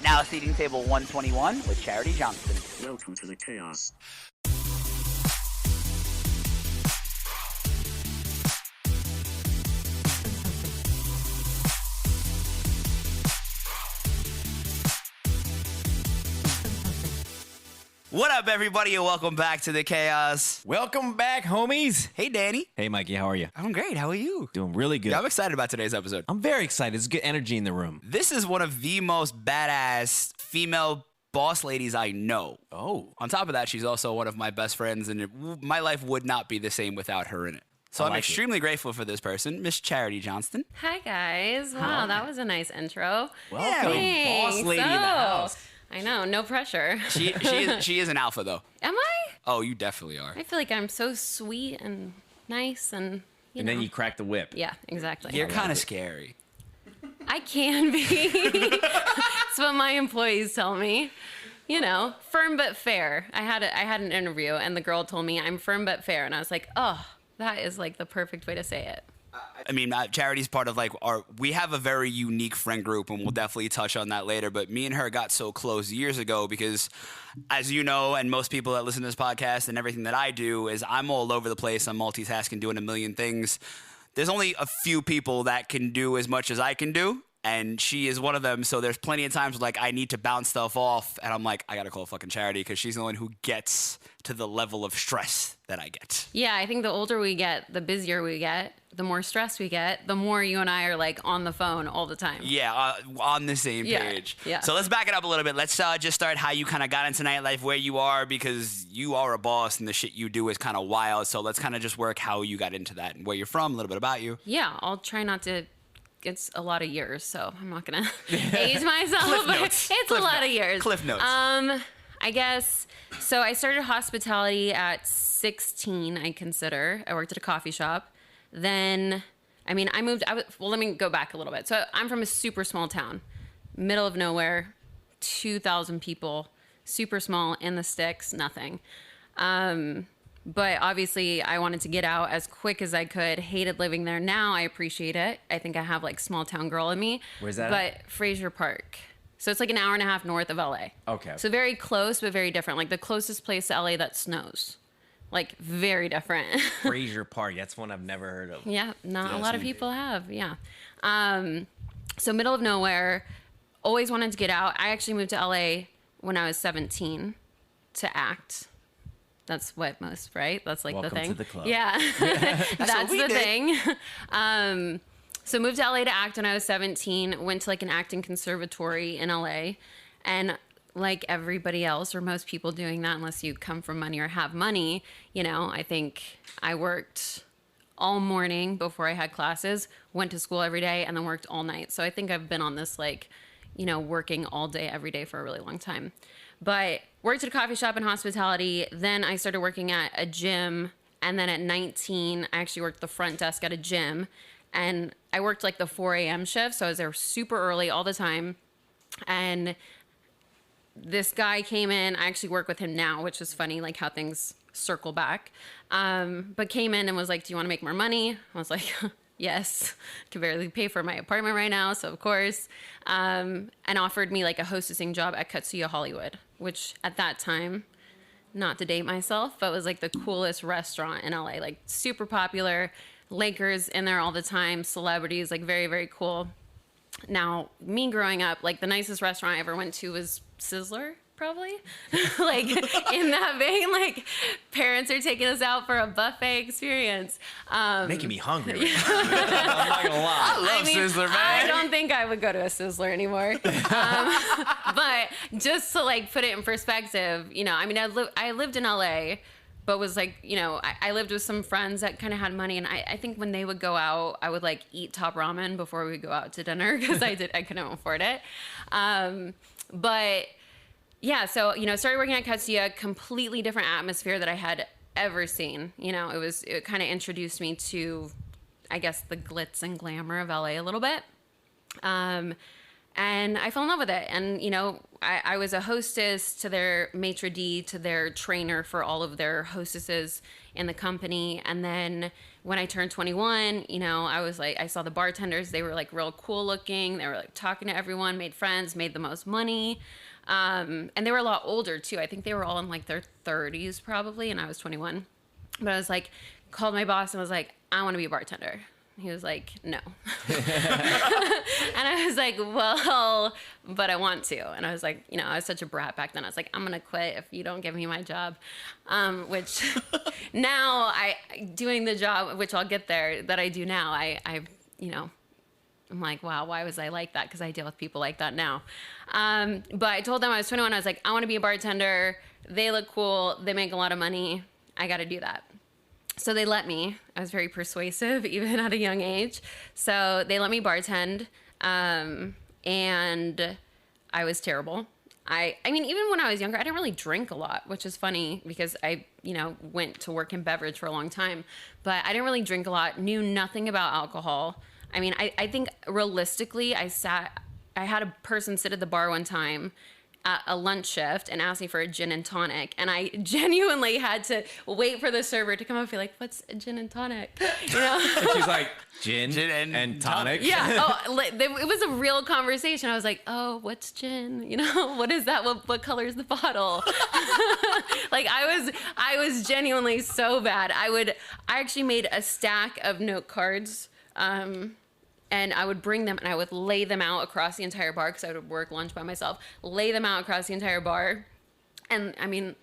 Now seating table 121 with Charity Johnston. Welcome to the chaos. What up, everybody, and welcome back to the chaos. Welcome back, homies. Hey, Danny. Hey, Mikey, how are you? I'm great. How are you? Doing really good. Yeah, I'm excited about today's episode. I'm very excited. There's good energy in the room. This is one of the most badass female boss ladies I know. Oh. On top of that, she's also one of my best friends, and my life would not be the same without her in it. So I'm extremely grateful for this person, Miss Charity Johnston. Hi, guys. Wow, that was a nice intro. Welcome, boss lady in the house. I know, no pressure. She is an alpha, though. Am I? Oh, you definitely are. I feel like I'm so sweet and nice and, you know. Then you crack the whip. Yeah, exactly. You're kind of scary. I can be. That's what my employees tell me. You know, firm but fair. I had an interview, and the girl told me I'm firm but fair, and I was like, oh, that is like the perfect way to say it. I mean, Charity's part of we have a very unique friend group, and we'll definitely touch on that later. But me and her got so close years ago because, as you know, and most people that listen to this podcast and everything that I do is I'm all over the place. I'm multitasking, doing a million things. There's only a few people that can do as much as I can do. And she is one of them, so there's plenty of times where, I need to bounce stuff off, and I'm like, I gotta call fucking Charity, because she's the one who gets to the level of stress that I get. Yeah, I think the older we get, the busier we get, the more stress we get, the more you and I are, on the phone all the time. Yeah, on the same page. Yeah. So let's back it up a little bit. Let's just start how you kind of got into nightlife, where you are, because you are a boss, and the shit you do is kind of wild, so let's kind of just work how you got into that, and where you're from, a little bit about you. Yeah, I'll try not to. It's a lot of years, so I'm not gonna age myself. Cliff but notes. It's Cliff a lot notes. of years. Cliff notes. I guess so. I started hospitality at 16. I consider. I worked at a coffee shop. Then, I moved. Let me go back a little bit. So I'm from a super small town, middle of nowhere, 2,000 people, super small, in the sticks, nothing. But obviously, I wanted to get out as quick as I could. Hated living there. Now I appreciate it. I think I have small town girl in me. Where's that But Fraser Park. So it's an hour and a half north of LA. Okay. So very close, but very different. The closest place to LA that snows. Very different. Fraser Park. That's one I've never heard of. Yeah, not a lot of people have. Yeah. So middle of nowhere. Always wanted to get out. I actually moved to LA when I was 17 to act. That's what most, right? That's Welcome the thing. to the club. Yeah. That's the thing. So moved to LA to act when I was 17, went to an acting conservatory in LA. And like everybody else, or most people doing that, unless you come from money or have money, I think I worked all morning before I had classes, went to school every day, and then worked all night. So I think I've been on this working all day, every day for a really long time. But worked at a coffee shop in hospitality. Then I started working at a gym. And then at 19, I actually worked the front desk at a gym. And I worked the 4 a.m. shift. So I was there super early all the time. And this guy came in. I actually work with him now, which is funny, how things circle back. But came in and was like, do you want to make more money? I was like, yes, I can barely pay for my apartment right now, so of course. And offered me a hostessing job at Katsuya Hollywood, which at that time, not to date myself, but was the coolest restaurant in LA, super popular, Lakers in there all the time, celebrities, very, very cool. Now, me growing up, the nicest restaurant I ever went to was Sizzler. Probably in that vein, parents are taking us out for a buffet experience. Making me hungry. Right now. I'm not gonna lie. I love Sizzler, man. I don't think I would go to a Sizzler anymore. But just to put it in perspective, I lived in LA, but was I lived with some friends that kind of had money, and I think when they would go out, I would eat top ramen before we would go out to dinner because I couldn't afford it. But yeah, so, started working at Katsuya, completely different atmosphere that I had ever seen. It kind of introduced me to, I guess, the glitz and glamour of LA a little bit. And And I fell in love with it. And, you know, I was a hostess to their maitre d', to their trainer for all of their hostesses in the company. And then when I turned 21, you know, I was like, I saw the bartenders. They were like real cool looking. They were like talking to everyone, made friends, made the most money. And they were a lot older too. I think they were all in like their 30s probably. And I was 21. But I was like, called my boss and was like, I want to be a bartender. He was like, no. And I was like, well, but I want to. And I was like, you know, I was such a brat back then. I was like, I'm going to quit if you don't give me my job. Which now doing the job, which I'll get there, that I do now, you know, I'm like, wow, why was I like that? Because I deal with people like that now. But I told them I was 21. I was like, I want to be a bartender. They look cool. They make a lot of money. I got to do that. So they let me. I was very persuasive, even at a young age. So they let me bartend, and I was terrible. I mean, even when I was younger, I didn't really drink a lot, which is funny because I, you know, went to work in beverage for a long time. But I didn't really drink a lot, knew nothing about alcohol. I mean, I think realistically, I had a person sit at the bar one time at a lunch shift and asked me for a gin and tonic, and I genuinely had to wait for the server to come up and be like, what's a gin and tonic? You know? And she's like, gin and tonic? Yeah. Oh, it was a real conversation. I was like, oh, what's gin? You know, what is that? What color is the bottle? Like I was genuinely so bad. I actually made a stack of note cards, and I would bring them and I would lay them out across the entire bar because I would work lunch by myself, lay them out across the entire bar. And I mean,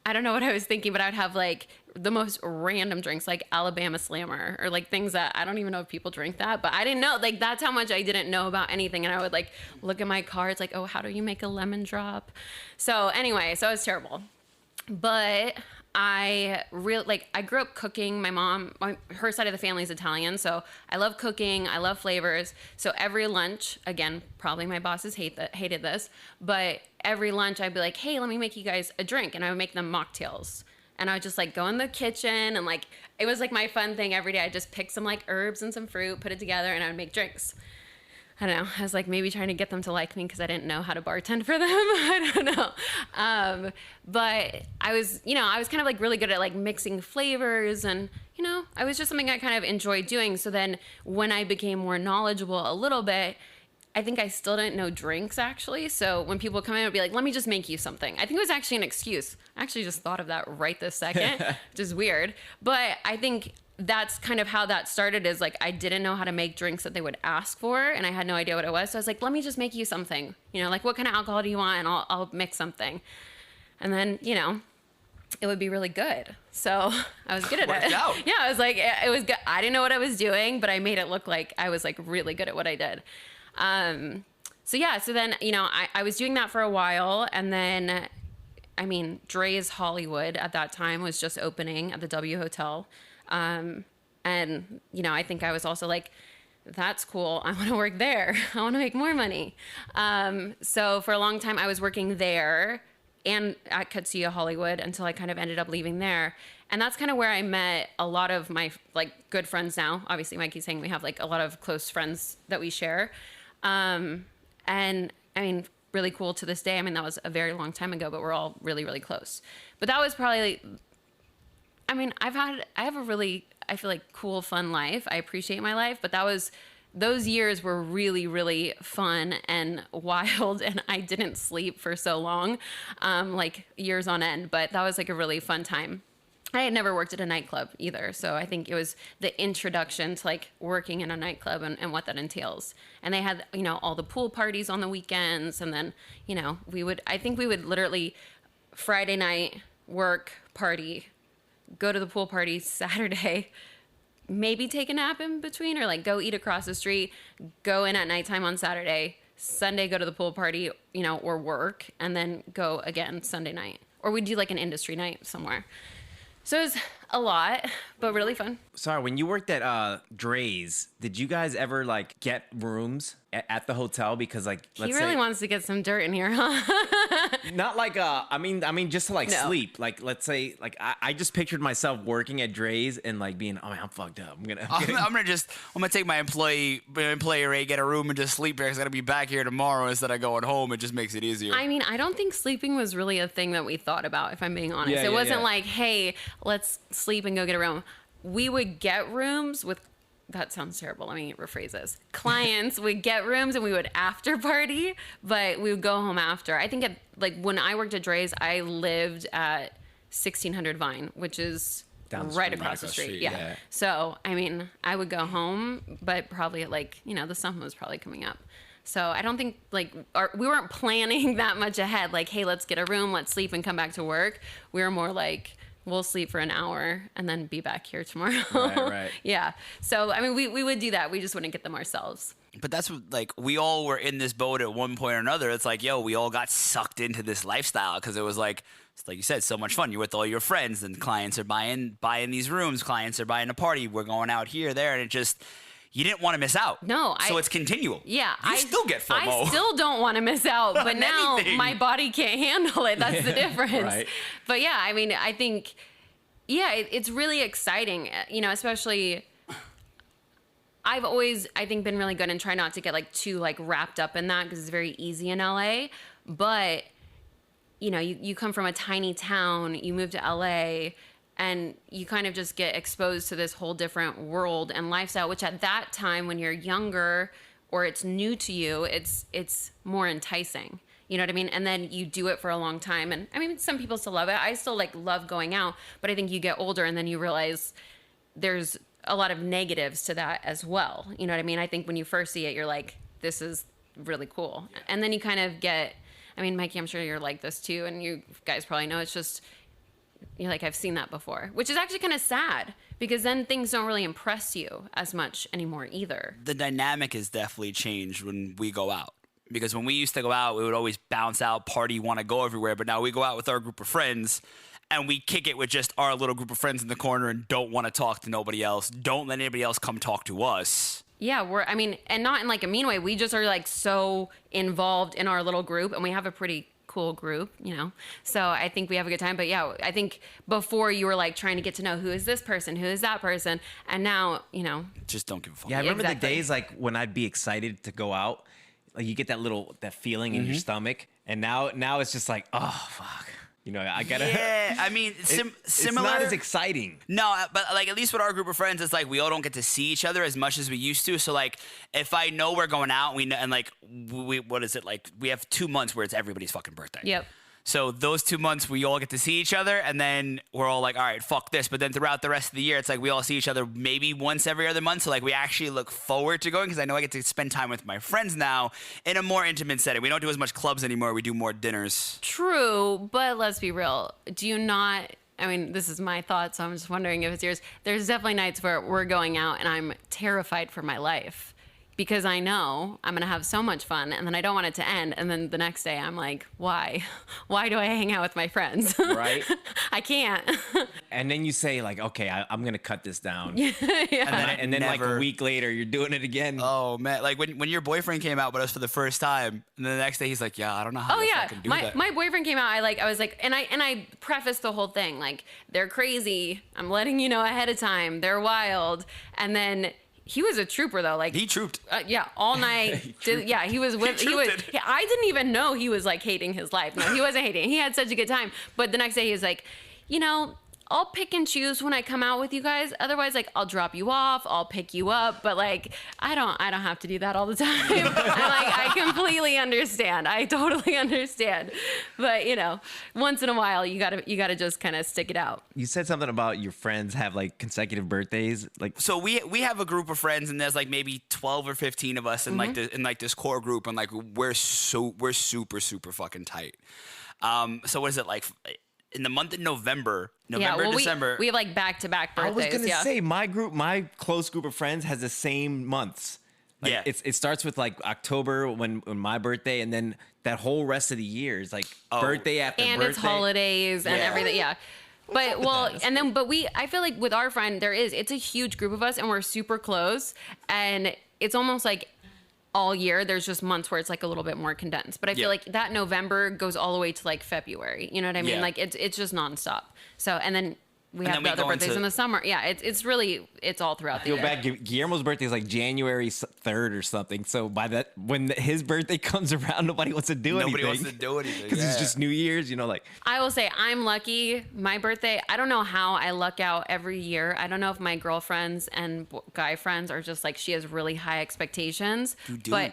I don't know what I was thinking, but I'd have like the most random drinks, like Alabama Slammer, or like things that I don't even know if people drink that, but I didn't know. Like, that's how much I didn't know about anything. And I would like look at my cards like, oh, how do you make a lemon drop? So anyway, so it was terrible. But I grew up cooking. My mom, her side of the family is Italian, so I love cooking. I love flavors. So every lunch, again, probably my bosses hated this, but every lunch I'd be like, hey, let me make you guys a drink, and I would make them mocktails. And I would just like go in the kitchen, and like it was like my fun thing every day. I'd just pick some like herbs and some fruit, put it together, and I would make drinks. I don't know. I was like maybe trying to get them to like me because I didn't know how to bartend for them. I don't know. But I was kind of like really good at like mixing flavors, and, you know, I was just something I kind of enjoyed doing. So then when I became more knowledgeable a little bit, I think I still didn't know drinks actually. So when people come in, I'd be like, let me just make you something. I think it was actually an excuse. I actually just thought of that right this second, which is weird. But I think that's kind of how that started, is like I didn't know how to make drinks that they would ask for, and I had no idea what it was. So I was like, let me just make you something. You know, like what kind of alcohol do you want? And I'll mix something. And then, you know, it would be really good. So I was good at it. Out. Yeah, I was like, it was good. I didn't know what I was doing, but I made it look like I was like really good at what I did. So then, you know, I was doing that for a while, and then, I mean, Dre's Hollywood at that time was just opening at the W Hotel. And, you know, I think I was also like, that's cool. I want to work there. I want to make more money. So for a long time I was working there and at Katsuya Hollywood until I kind of ended up leaving there. And that's kind of where I met a lot of my like good friends now. Obviously, Mikey's saying we have like a lot of close friends that we share. And I mean, really cool to this day. I mean, that was a very long time ago, but we're all really, really close. But that was probably, I mean, I have a really, I feel like cool, fun life. I appreciate my life, but those years were really, really fun and wild, and I didn't sleep for so long, like years on end, but that was like a really fun time. I had never worked at a nightclub either, so I think it was the introduction to like working in a nightclub and what that entails. And they had, you know, all the pool parties on the weekends, and then, you know, I think we would literally Friday night work, party, go to the pool party Saturday, maybe take a nap in between, or like go eat across the street, go in at nighttime on Saturday, Sunday go to the pool party, you know, or work, and then go again Sunday night. Or we'd do like an industry night somewhere. So it was a lot, but really fun. Sorry, when you worked at Dre's, did you guys ever like get rooms at the hotel? Because like, He really wants to get some dirt in here, huh? not like I mean just to like No. sleep. Like let's say like I just pictured myself working at Dre's and like being, oh man, I'm fucked up. I'm gonna take my employee rate, get a room, and just sleep there. 'Cause I gotta be back here tomorrow instead of going home. It just makes it easier. I mean, I don't think sleeping was really a thing that we thought about, if I'm being honest. Yeah, It wasn't yeah. like, hey, let's sleep and go get a room. We would get rooms with, that sounds terrible. Let me rephrase this. Clients would get rooms and we would after party, but we would go home after. I think like when I worked at Dre's, I lived at 1600 Vine, which is right across the street. Yeah. So, I mean, I would go home, but probably at like, the sun was probably coming up. So I don't think like we weren't planning that much ahead. Like, hey, let's get a room, let's sleep and come back to work. We were more like, we'll sleep for an hour and then be back here tomorrow. Right. Yeah. So, I mean, we would do that. We just wouldn't get them ourselves. But that's what, like, we all were in this boat at one point or another. It's like, yo, we all got sucked into this lifestyle because it was like you said, so much fun. You're with all your friends and clients are buying these rooms. Clients are buying a party. We're going out here, there. And it just, you didn't want to miss out. No. So it's continual. Yeah. I still get FOMO. I still don't want to miss out, but now my body can't handle it. That's the difference. Right. But yeah, I mean, I think, it's really exciting, especially I've always, I think, been really good and try not to get like too like wrapped up in that because it's very easy in LA. But, you come from a tiny town, you move to LA, and you kind of just get exposed to this whole different world and lifestyle, which at that time when you're younger or it's new to you, it's more enticing. You know what I mean? And then you do it for a long time. And I mean, some people still love it. I still like love going out, but I think you get older and then you realize there's a lot of negatives to that as well. You know what I mean? I think when you first see it, you're like, this is really cool. Yeah. And then you kind of get, I mean, Mikey, I'm sure you're like this too. And you guys probably know it's just, you're like, I've seen that before, which is actually kind of sad because then things don't really impress you as much anymore either. The dynamic has definitely changed when we go out. Because when we used to go out, we would always bounce out, party, want to go everywhere. But now we go out with our group of friends and we kick it with just our little group of friends in the corner and don't want to talk to nobody else. Don't let anybody else come talk to us. Yeah, and not in like a mean way. We just are like so involved in our little group and we have a pretty cool group, So I think we have a good time. But yeah, I think before you were like trying to get to know who is this person, who is that person. And now, just don't give a fuck. Yeah, I remember Exactly. the days like when I'd be excited to go out. Like you get that feeling in your stomach, and now it's just like, oh fuck, I gotta. Yeah, I mean, similar. It's not as exciting. No, but like at least with our group of friends, it's like we all don't get to see each other as much as we used to. So like, if I know we're going out, we what is it like? We have 2 months where it's everybody's fucking birthday. Yep. So those 2 months we all get to see each other, and then we're all like, all right, fuck this. But then throughout the rest of the year, it's like we all see each other maybe once every other month. So like we actually look forward to going because I know I get to spend time with my friends now in a more intimate setting. We don't do as much clubs anymore. We do more dinners. True, but let's be real. Do you not? I mean, this is my thought, so I'm just wondering if it's yours. There's definitely nights where we're going out and I'm terrified for my life. Because I know I'm going to have so much fun and then I don't want it to end. And then the next day I'm like, why? Why do I hang out with my friends? Right. I can't. And then you say like, okay, I'm going to cut this down. Yeah. And then like a week later, you're doing it again. Oh man, like when your boyfriend came out with us for the first time, and then the next day he's like, yeah, I don't know how to fucking do that. My boyfriend came out. I was like, and I prefaced the whole thing like, they're crazy. I'm letting you know ahead of time. They're wild. And then he was a trooper though. Like He trooped. Yeah, all night. He was with. I didn't even know he was like hating his life. No, he wasn't hating. He had such a good time. But the next day he was like, I'll pick and choose when I come out with you guys. Otherwise, like I'll drop you off, I'll pick you up, but like I don't have to do that all the time. I completely understand. I totally understand. But once in a while, you gotta just kind of stick it out. You said something about your friends have like consecutive birthdays, like. So we have a group of friends, and there's like maybe 12 or 15 of us in like this core group, and like we're super super fucking tight. So what is it like? In the month of November, December. We have like back-to-back birthdays. I was gonna say my close group of friends has the same months. Like, yeah, it starts with like October when my birthday, and then that whole rest of the year is like birthday after and birthday. it's holidays and everything. Yeah. But I feel like with our friend, it's a huge group of us and we're super close. And it's almost like all year, there's just months where it's like a little bit more condensed. But I feel like that November goes all the way to like February. You know what I mean? Yeah. Like it's just nonstop. So, and then we have the other go birthdays in the summer. Yeah, it's really all throughout the year. Feel bad. Guillermo's birthday is like January 3rd or something. So when his birthday comes around, nobody wants to do anything. Nobody wants to do anything because it's just New Year's. You know, like I will say I'm lucky. My birthday, I don't know how I luck out every year. I don't know if my girlfriends and guy friends are just like she has really high expectations. You do. But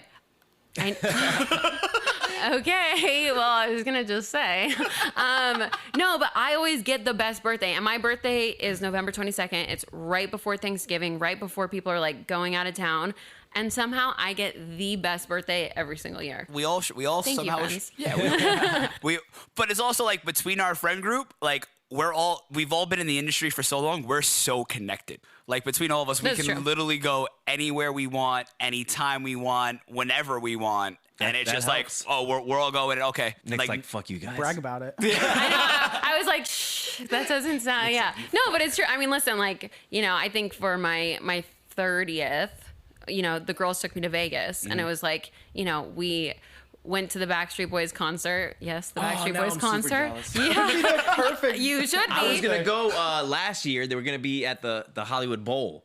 okay, well, I was gonna just say, no, but I always get the best birthday, and my birthday is November 22nd. It's right before Thanksgiving, right before people are like going out of town, and somehow I get the best birthday every single year. We all Thank somehow, you, friends. we but it's also like between our friend group, like we've all been in the industry for so long, we're so connected. Like between all of us, we That's can true. literally go anywhere we want, anytime we want, whenever we want. And it's that just helps. like, oh, we're all going, okay. Nick's like fuck you guys. Brag about it. I know. I was like, shh, that doesn't sound. Yeah, no, but it's true. I mean, listen, like I think for my 30th, the girls took me to Vegas, and it was like, we went to the Backstreet Boys concert. Yes, the Backstreet now Boys I'm super concert. jealous. Yeah, Perfect. you should be. I was gonna go last year. They were gonna be at the Hollywood Bowl,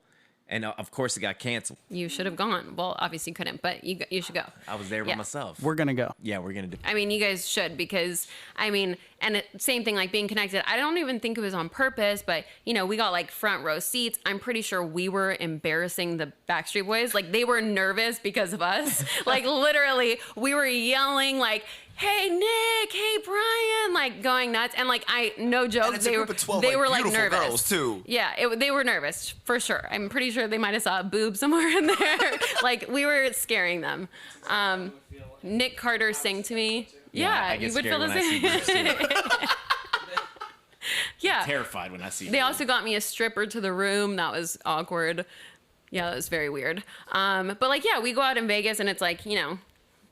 and of course it got canceled. You should have gone. Well, obviously you couldn't, but you should go. I was there by Yeah. myself. We're gonna go. Yeah, we're gonna do. I mean, you guys should because, same thing like being connected. I don't even think it was on purpose, but, we got like front row seats. I'm pretty sure we were embarrassing the Backstreet Boys. Like they were nervous because of us. Like literally we were yelling like, hey, Nick, hey, Brian, like going nuts. And like, no joke, it's a group of 12, they like, were like beautiful nervous. girls, too. Yeah, they were nervous for sure. I'm pretty sure they might have saw a boob somewhere in there. Like we were scaring them. Nick Carter sang to me. Yeah, I get you would feel scared the when I see same. boobs, too. Yeah. Terrified when I see. They boobs. also got me a stripper to the room. That was awkward. Yeah, that was very weird. But like, yeah, we go out in Vegas and it's like,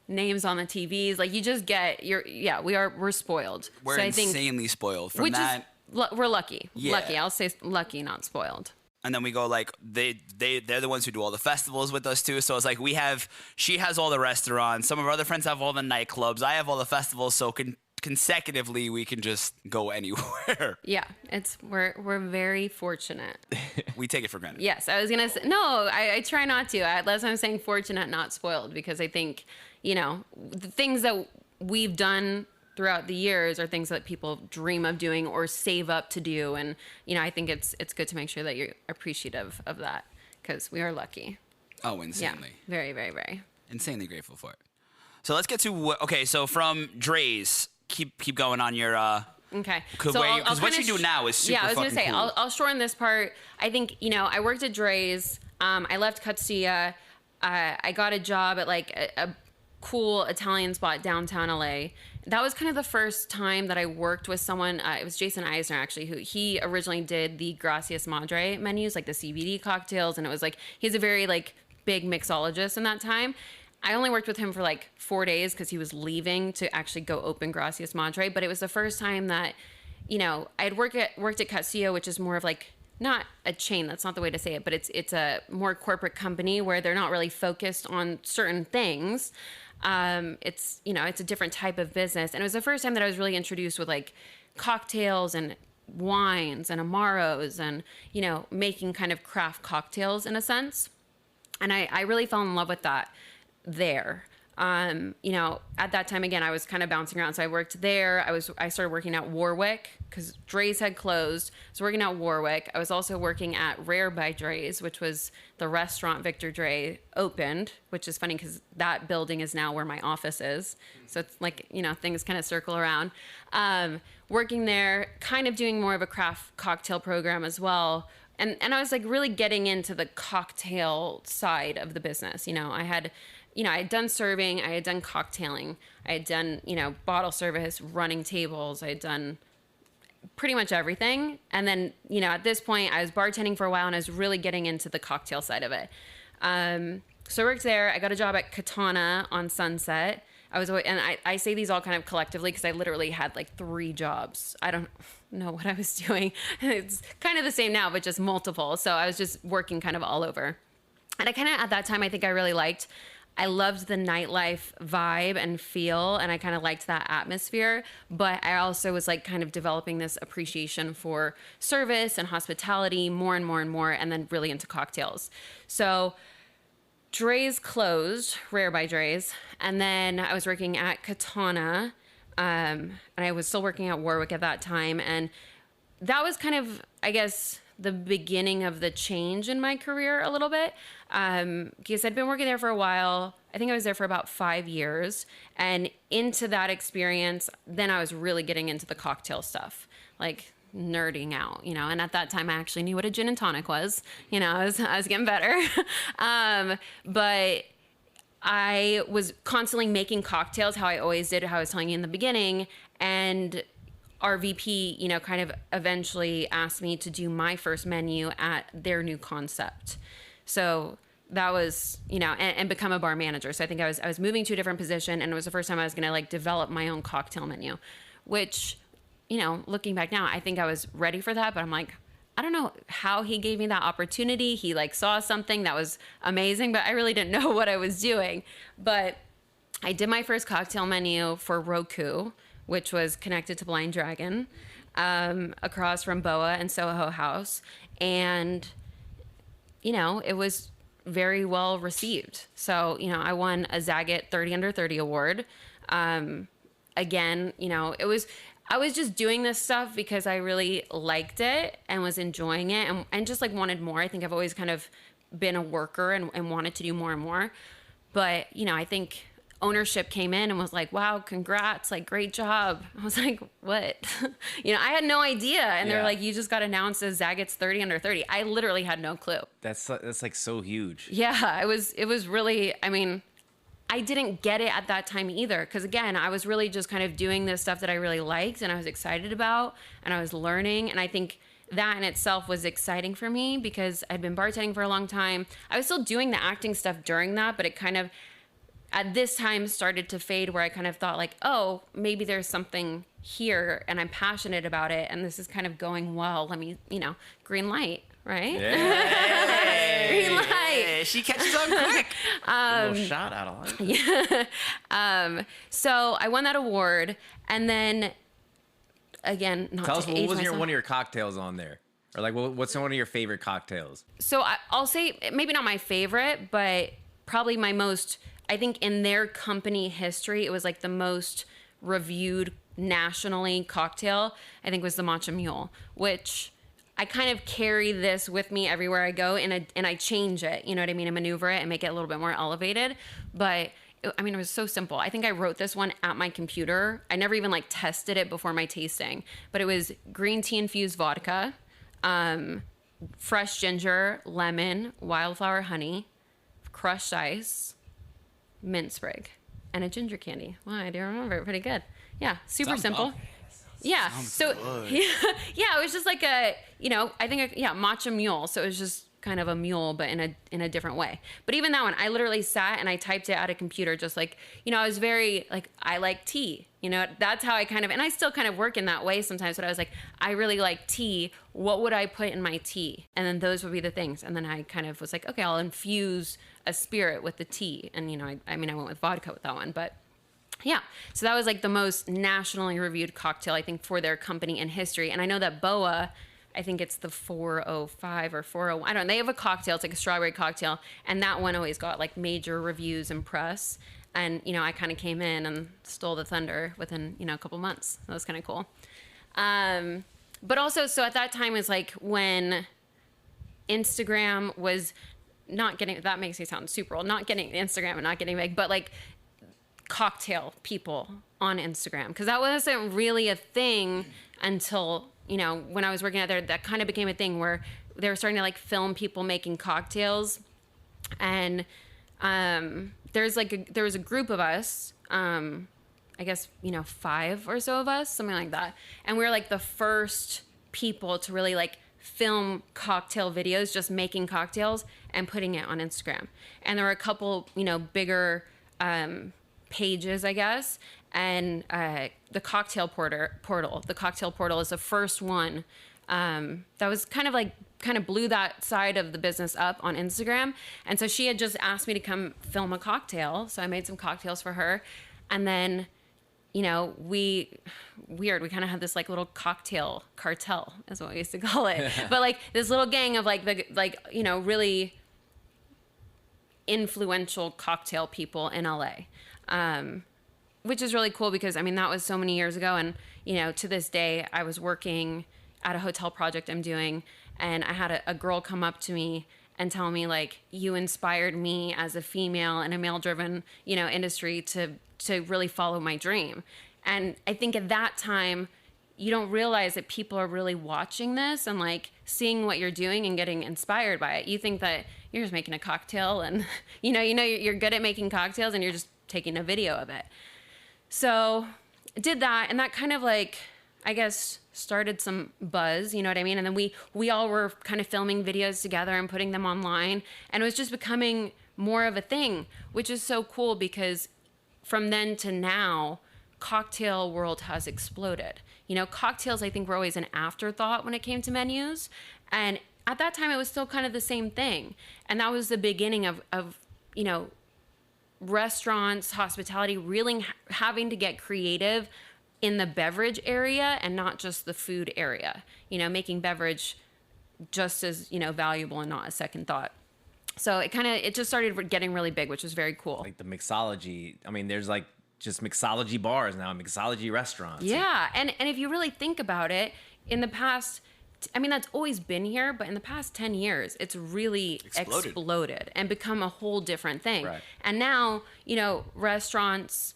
names on the TVs. Like you just get we're spoiled. We're So I think, insanely spoiled from which that. we're lucky. Yeah. Lucky. I'll say lucky, not spoiled. And then we go like they're the ones who do all the festivals with us too. So it's like she has all the restaurants. Some of our other friends have all the nightclubs. I have all the festivals. So consecutively we can just go anywhere. Yeah, we're very fortunate. We take it for granted. Yes, I was gonna say no. I try not to. That's why I'm saying fortunate, not spoiled, because I think the things that we've done throughout the years are things that people dream of doing or save up to do, and I think it's good to make sure that you're appreciative of that because we are lucky. Oh, insanely. Yeah, very, very, very. Insanely grateful for it. So let's get to so from Dre's, keep going on your Okay. Because what you do now is super yeah, I was gonna fucking say cool. I'll shorten this part. I think I worked at Dre's. I left Katsuya. I got a job at like a cool Italian spot downtown LA. That was kind of the first time that I worked with someone. It was Jason Eisner actually, who he originally did the Gracias Madre menus, like the CBD cocktails, and it was like he's a very like big mixologist in that time. I only worked with him for like 4 days because he was leaving to actually go open Gracias Madre. But it was the first time that, I'd worked at Katsuya, which is more of like, not a chain, that's not the way to say it, but it's a more corporate company where they're not really focused on certain things. It's a different type of business. And it was the first time that I was really introduced with like cocktails and wines and Amaros and, making kind of craft cocktails in a sense. And I really fell in love with that there. At that time, again, I was kind of bouncing around. So I worked there. I started working at Warwick because Dre's had closed. So working at Warwick. I was also working at Rare by Dre's, which was the restaurant Victor Dre opened, which is funny because that building is now where my office is. So it's like, things kind of circle around. Working there, kind of doing more of a craft cocktail program as well. And I was like really getting into the cocktail side of the business. I had done serving, I had done cocktailing, I had done, bottle service, running tables, I had done pretty much everything. And then, at this point I was bartending for a while and I was really getting into the cocktail side of it. So I worked there. I got a job at Katana on Sunset. I was always, and I say these all kind of collectively because I literally had like 3 jobs. I don't know what I was doing. It's kind of the same now, but just multiple. So I was just working kind of all over. And I kind of, at that time, I think I loved the nightlife vibe and feel, and I kind of liked that atmosphere. But I also was like kind of developing this appreciation for service and hospitality more and more and more, and then really into cocktails. So Dre's closed, Rare by Dre's, and then I was working at Katana, and I was still working at Warwick at that time. And that was kind of, I guess, the beginning of the change in my career a little bit, because I'd been working there for a while. I think I was there for about 5 years, and into that experience, then I was really getting into the cocktail stuff, like nerding out, and at that time I actually knew what a gin and tonic was. I was getting better. But I was constantly making cocktails how I always did, how I was telling you in the beginning, and our VP, kind of eventually asked me to do my first menu at their new concept. So that was, and become a bar manager. So I think I was moving to a different position, and it was the first time I was going to like develop my own cocktail menu, which, looking back now, I think I was ready for that, but I'm like, I don't know how he gave me that opportunity. He like saw something that was amazing, but I really didn't know what I was doing. But I did my first cocktail menu for Roku, which was connected to Blind Dragon, across from Boa and Soho House. And, it was very well received. So, I won a Zagat 30 Under 30 award. Again, I was just doing this stuff because I really liked it and was enjoying it and just like wanted more. I think I've always kind of been a worker and wanted to do more and more. But, I think ownership came in and was like, wow, congrats, like great job. I was like, what? I had no idea. And they're like, you just got announced as Zagat's 30 Under 30. I literally had no clue. That's like so huge. Yeah, it was really, I didn't get it at that time either. Because again, I was really just kind of doing this stuff that I really liked and I was excited about and I was learning. And I think that in itself was exciting for me because I'd been bartending for a long time. I was still doing the acting stuff during that, but it kind of, at this time, started to fade where I kind of thought like, oh, maybe there's something here and I'm passionate about it and this is kind of going well. Let me, green light, right? Hey. Green light. She catches on quick. A little shot out of it. Yeah. So I won that award, and then again, not Tell us, to what age was myself. one of your cocktails on there? Or like, what's one of your favorite cocktails? So I'll say maybe not my favorite, but probably my most, I think in their company history, it was like the most reviewed nationally cocktail, I think was the Matcha Mule, which I kind of carry this with me everywhere I go and I change it, you know what I mean? I maneuver it and make it a little bit more elevated. But it was so simple. I think I wrote this one at my computer. I never even like tested it before my tasting, but it was green tea infused vodka, fresh ginger, lemon, wildflower honey, crushed ice, mint sprig, and a ginger candy. Wow, I do remember it pretty good. Yeah, super Sounds simple. awesome. Yeah, Sounds so good. yeah, it was just like a, I think matcha mule. So it was just kind of a mule, but in a different way. But even that one, I literally sat and I typed it at a computer, just like, I was very like, I like tea. That's how I kind of, and I still kind of work in that way sometimes. But I was like, I really like tea. What would I put in my tea? And then those would be the things. And then I kind of was like, okay, I'll infuse a spirit with the tea. And I went with vodka with that one, but. Yeah, so that was like the most nationally reviewed cocktail, I think, for their company in history. And I know that Boa, I think it's the 405 or 401. I don't know. They have a cocktail. It's like a strawberry cocktail. And that one always got like major reviews and press. And, I kind of came in and stole the thunder within, a couple months. That was kind of cool. But also, so at that time was like when Instagram was not getting, that makes me sound super old, not getting Instagram and not getting big, but like cocktail people on Instagram, because that wasn't really a thing until when I was working out there. That kind of became a thing where they were starting to like film people making cocktails, and there was a group of us, I guess 5 or so of us, something like that, and we were like the first people to really like film cocktail videos, just making cocktails and putting it on Instagram. And there were a couple bigger pages, I guess. And the cocktail portal. The cocktail portal is the first one that was kind of blew that side of the business up on Instagram. And so she had just asked me to come film a cocktail. So I made some cocktails for her. And then, you know, we kind of had this like little cocktail cartel is what we used to call it. But like this little gang of you know, really influential cocktail people in LA. Which is really cool because, I mean, that was so many years ago. And, you know, to this day, I was working at a hotel project I'm doing, and I had a girl come up to me and tell me, like, you inspired me as a female in a male-driven, you know, industry to really follow my dream. And I think at that time, you don't realize that people are really watching this and, like, seeing what you're doing and getting inspired by it. You think that you're just making a cocktail and, you know, you're good at making cocktails and you're just taking a video of it. So did that, and that kind of like, I guess, started some buzz, you know what I mean? And then we all were kind of filming videos together and putting them online, and it was just becoming more of a thing, which is so cool because from then to now, cocktail world has exploded. You know, cocktails, I think, were always an afterthought when it came to menus, and at that time, it was still kind of the same thing. And that was the beginning of you know, restaurants, hospitality, really having to get creative in the beverage area and not just the food area, you know, making beverage just as, you know, valuable and not a second thought. So it just started getting really big, which was very cool. Like the mixology. I mean, there's like just mixology bars now, mixology restaurants. Yeah. And if you really think about it, in the past, I mean, that's always been here, but in the past 10 years, it's really exploded and become a whole different thing. Right. And now, you know, restaurants,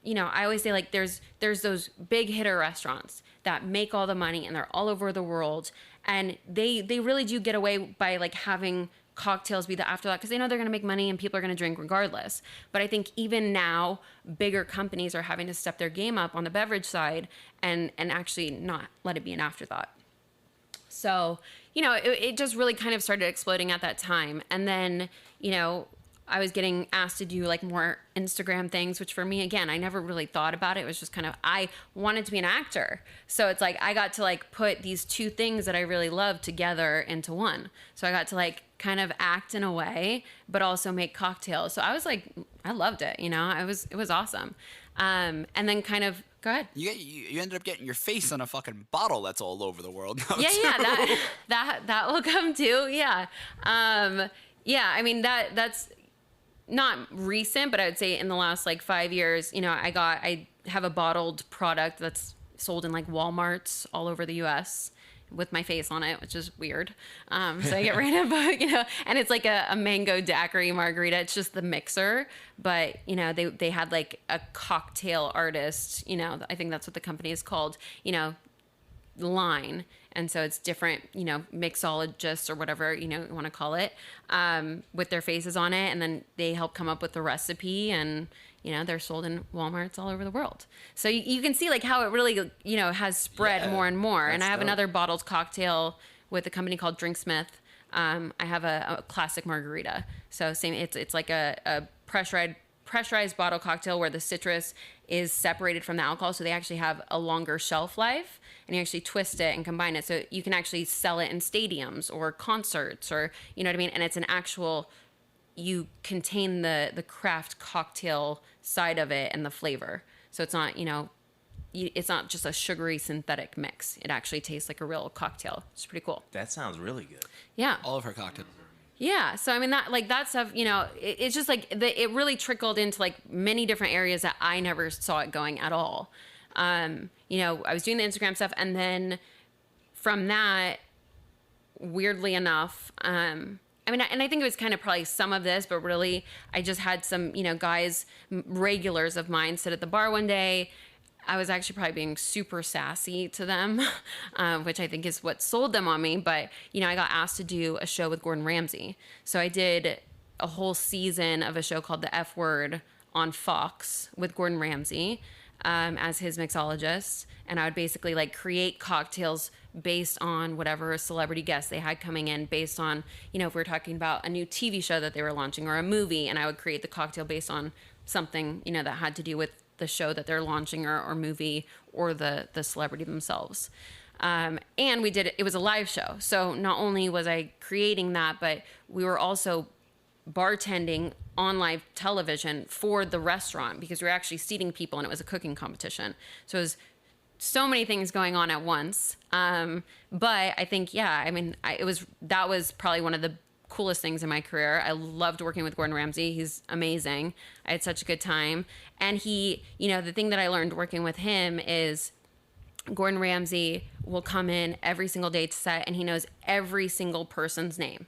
you know, I always say like there's those big hitter restaurants that make all the money and they're all over the world. And they really do get away by like having cocktails be the afterthought because they know they're going to make money and people are going to drink regardless. But I think even now, bigger companies are having to step their game up on the beverage side and actually not let it be an afterthought. So, you know, it just really kind of started exploding at that time. And then, you know, I was getting asked to do like more Instagram things, which for me, again, I never really thought about it. It was just kind of, I wanted to be an actor. So it's like, I got to like put these two things that I really loved together into one. So I got to like kind of act in a way, but also make cocktails. So I was like, I loved it. You know, it was awesome. And then kind of, go ahead. You ended up getting your face on a fucking bottle that's all over the world now. Yeah, that will come too. Yeah. Yeah, I mean that's not recent, but I would say in the last like 5 years, you know, I have a bottled product that's sold in like Walmarts all over the US with my face on it, which is weird. So I get random, you know, and it's like a mango daiquiri margarita. It's just the mixer, but you know, they had like a cocktail artist, you know, I think that's what the company is called, you know, line. And so it's different, you know, mixologists or whatever, you know, you want to call it, with their faces on it. And then they help come up with the recipe and, you know, they're sold in Walmarts all over the world. So you can see like how it really, you know, has spread more and more. And I have another bottled cocktail with a company called Drinksmith. I have a classic margarita. So same, it's like a pressurized bottle cocktail where the citrus is separated from the alcohol. So they actually have a longer shelf life and you actually twist it and combine it. So you can actually sell it in stadiums or concerts or, you know what I mean? And it's an actual, you contain the craft cocktail side of it and the flavor. So it's not, you know, it's not just a sugary synthetic mix. It actually tastes like a real cocktail. It's pretty cool. That sounds really good. Yeah. All of her cocktails. Yeah. So, I mean, that stuff, you know, it's just like, it really trickled into like many different areas that I never saw it going at all. You know, I was doing the Instagram stuff and then from that, weirdly enough, I mean, and I think it was kind of probably some of this, but really I just had some, you know, guys, regulars of mine sit at the bar one day. I was actually probably being super sassy to them, which I think is what sold them on me. But, you know, I got asked to do a show with Gordon Ramsay. So I did a whole season of a show called The F Word on Fox with Gordon Ramsay. as his mixologist, and I would basically like create cocktails based on whatever celebrity guests they had coming in, based on, you know, if we were talking about a new TV show that they were launching or a movie, and I would create the cocktail based on something, you know, that had to do with the show that they're launching or movie or the celebrity themselves. And we did it was a live show. So not only was I creating that, but we were also bartending on live television for the restaurant, because we were actually seating people and it was a cooking competition. So it was so many things going on at once. But I think, yeah, I mean, that was probably one of the coolest things in my career. I loved working with Gordon Ramsay. He's amazing. I had such a good time. And he, you know, the thing that I learned working with him is Gordon Ramsay will come in every single day to set, and he knows every single person's name.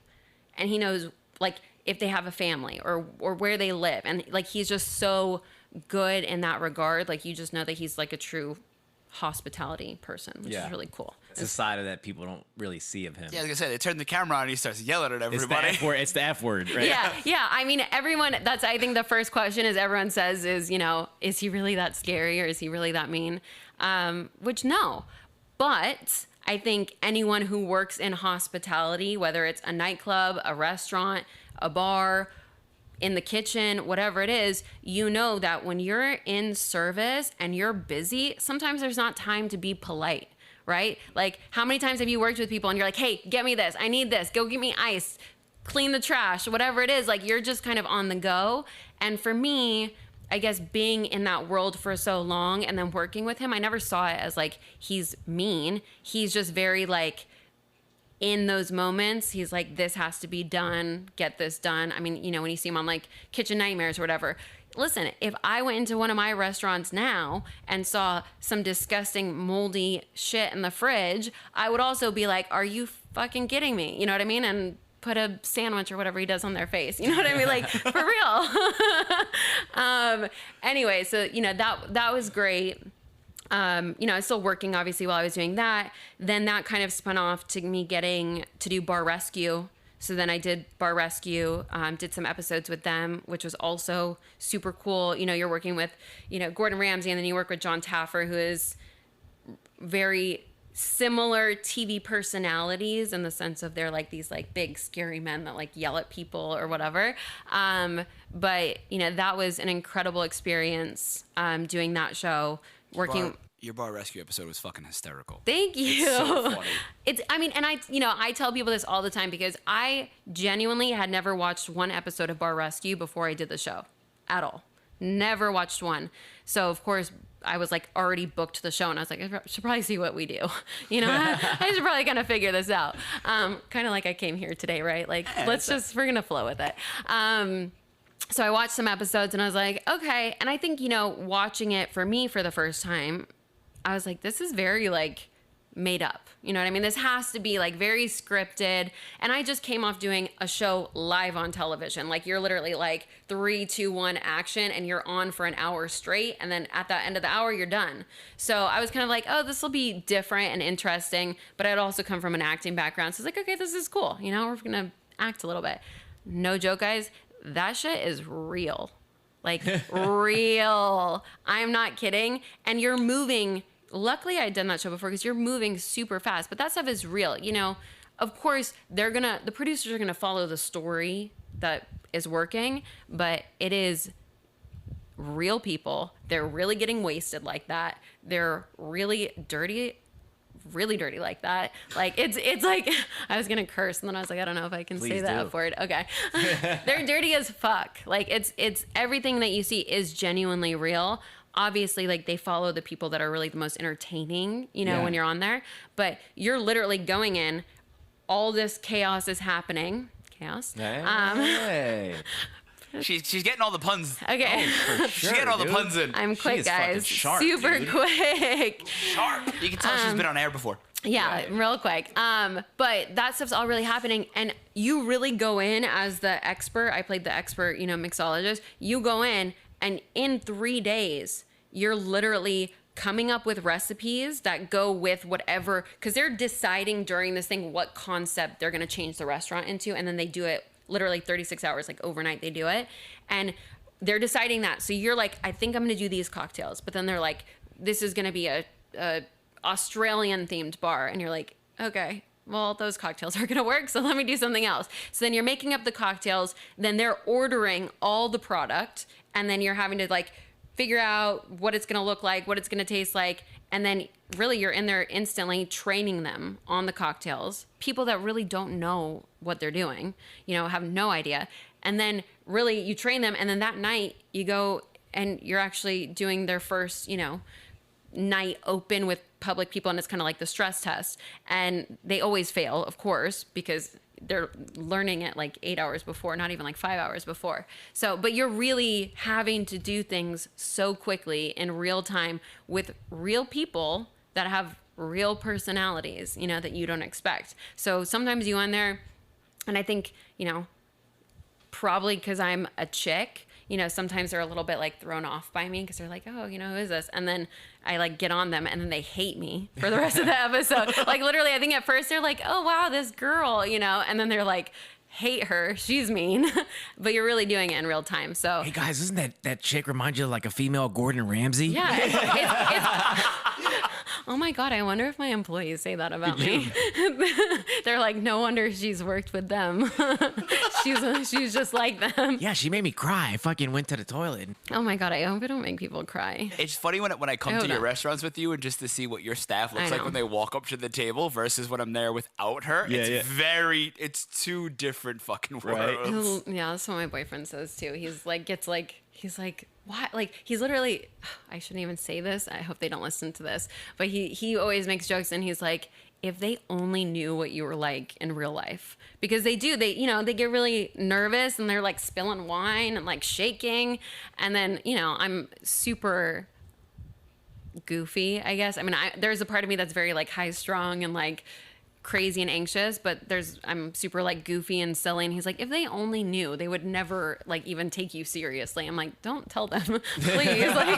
And he knows, like, if they have a family or where they live. And, like, he's just so good in that regard. Like, you just know that he's, like, a true hospitality person, which is really cool. It's a side of that people don't really see of him. Yeah, like I said, they turn the camera on and he starts yelling at everybody. It's the F word, right? Yeah. I mean, everyone, I think the first question everyone says is, you know, is he really that scary or is he really that mean? Which no. But I think anyone who works in hospitality, whether it's a nightclub, a restaurant, a bar, in the kitchen, whatever it is, you know that when you're in service and you're busy, sometimes there's not time to be polite, right? Like, how many times have you worked with people and you're like, hey, get me this, I need this, go get me ice, clean the trash, whatever it is. Like, you're just kind of on the go. And for me, I guess being in that world for so long and then working with him, I never saw it as like he's mean. He's just very like, in those moments, he's like, this has to be done, get this done. I mean, you know, when you see him on like Kitchen Nightmares or whatever, listen, if I went into one of my restaurants now and saw some disgusting moldy shit in the fridge, I would also be like, are you fucking kidding me? You know what I mean? And put a sandwich or whatever he does on their face. You know what I mean? Like, for real. Anyway, so, you know, that was great. You know, I was still working, obviously, while I was doing that. Then that kind of spun off to me getting to do Bar Rescue. So then I did Bar Rescue, did some episodes with them, which was also super cool. You know, you're working with, you know, Gordon Ramsay, and then you work with John Taffer, who is very similar TV personalities in the sense of they're like these like big scary men that like yell at people or whatever. But, you know, that was an incredible experience doing that show. Your Bar Rescue episode was fucking hysterical. Thank you. It's so funny. And I tell people this all the time because I genuinely had never watched one episode of Bar Rescue before I did the show at all. Never watched one. So of course I was like already booked the show, and I was like, I should probably see what we do. You know, I should probably kind of figure this out. Kind of like I came here today, right? Like, we're going to flow with it. So I watched some episodes and I was like, okay. And I think, you know, watching it for me for the first time, I was like, this is very like made up. You know what I mean? This has to be like very scripted. And I just came off doing a show live on television. Like, you're literally like 3, 2, 1 action, and you're on for an hour straight. And then at the end of the hour, you're done. So I was kind of like, oh, this will be different and interesting. But I'd also come from an acting background. So I was like, okay, this is cool. You know, we're going to act a little bit. No joke, guys. That shit is real. Like, real. I'm not kidding. And you're moving. Luckily, I'd done that show before because you're moving super fast. But that stuff is real. You know, of course, the producers are going to follow the story that is working. But it is real people. They're really getting wasted like that. They're really dirty like that. Like, it's like, I was gonna curse and then I was like, I don't know if I can say that F word. Okay. They're dirty as fuck. Like, it's everything that you see is genuinely real. Obviously, like, they follow the people that are really the most entertaining, you know, when you're on there, but you're literally going in, all this chaos is happening. Hey. She's getting all the puns. Okay. For sure, She's getting all the puns in. I'm quick, guys. Sharp, Super dude. quick. Sharp. You can tell she's been on air before. Yeah, real quick. But that stuff's all really happening, and you really go in as the expert. I played the expert, you know, mixologist. You go in, and in 3 days, you're literally coming up with recipes that go with whatever, because they're deciding during this thing what concept they're going to change the restaurant into, and then they do it literally 36 hours, like overnight they do it. And they're deciding that. So you're like, I think I'm going to do these cocktails. But then they're like, this is going to be a Australian themed bar. And you're like, okay, well, those cocktails are going to work. So let me do something else. So then you're making up the cocktails. Then they're ordering all the product. And then you're having to like figure out what it's going to look like, what it's going to taste like. And then really you're in there instantly training them on the cocktails. People that really don't know what they're doing, you know, have no idea. And then really you train them. And then that night you go and you're actually doing their first, you know, night open with public people. And it's kind of like the stress test. And they always fail, of course, because they're learning it like 8 hours before, not even like 5 hours before. So, but you're really having to do things so quickly in real time with real people that have real personalities, you know, that you don't expect. So sometimes you on there, and I think, you know, probably because I'm a chick, you know, sometimes they're a little bit like thrown off by me because they're like, oh, you know, who is this? And then I like get on them and then they hate me for the rest of the episode. Like literally, I think at first they're like, oh, wow, this girl, you know, and then they're like, hate her. She's mean. But you're really doing it in real time. So, hey guys, doesn't that chick remind you of like a female Gordon Ramsay? yeah. It's oh my God, I wonder if my employees say that about me. They're like, no wonder she's worked with them. she's just like them. Yeah, she made me cry. I fucking went to the toilet. Oh my God, I hope I don't make people cry. It's funny when I come to your restaurants with you and just to see what your staff looks like when they walk up to the table versus when I'm there without her. Yeah, it's two different fucking worlds. Yeah, that's what my boyfriend says too. He's like, what? Like, he's literally, I shouldn't even say this. I hope they don't listen to this. But he always makes jokes and he's like, if they only knew what you were like in real life. Because they do, you know, they get really nervous and they're like spilling wine and like shaking. And then, you know, I'm super goofy, I guess. I mean, there's a part of me that's very like high strung and like crazy and anxious, but I'm super like goofy and silly. And he's like, if they only knew, they would never like even take you seriously. I'm like, don't tell them, please. Like,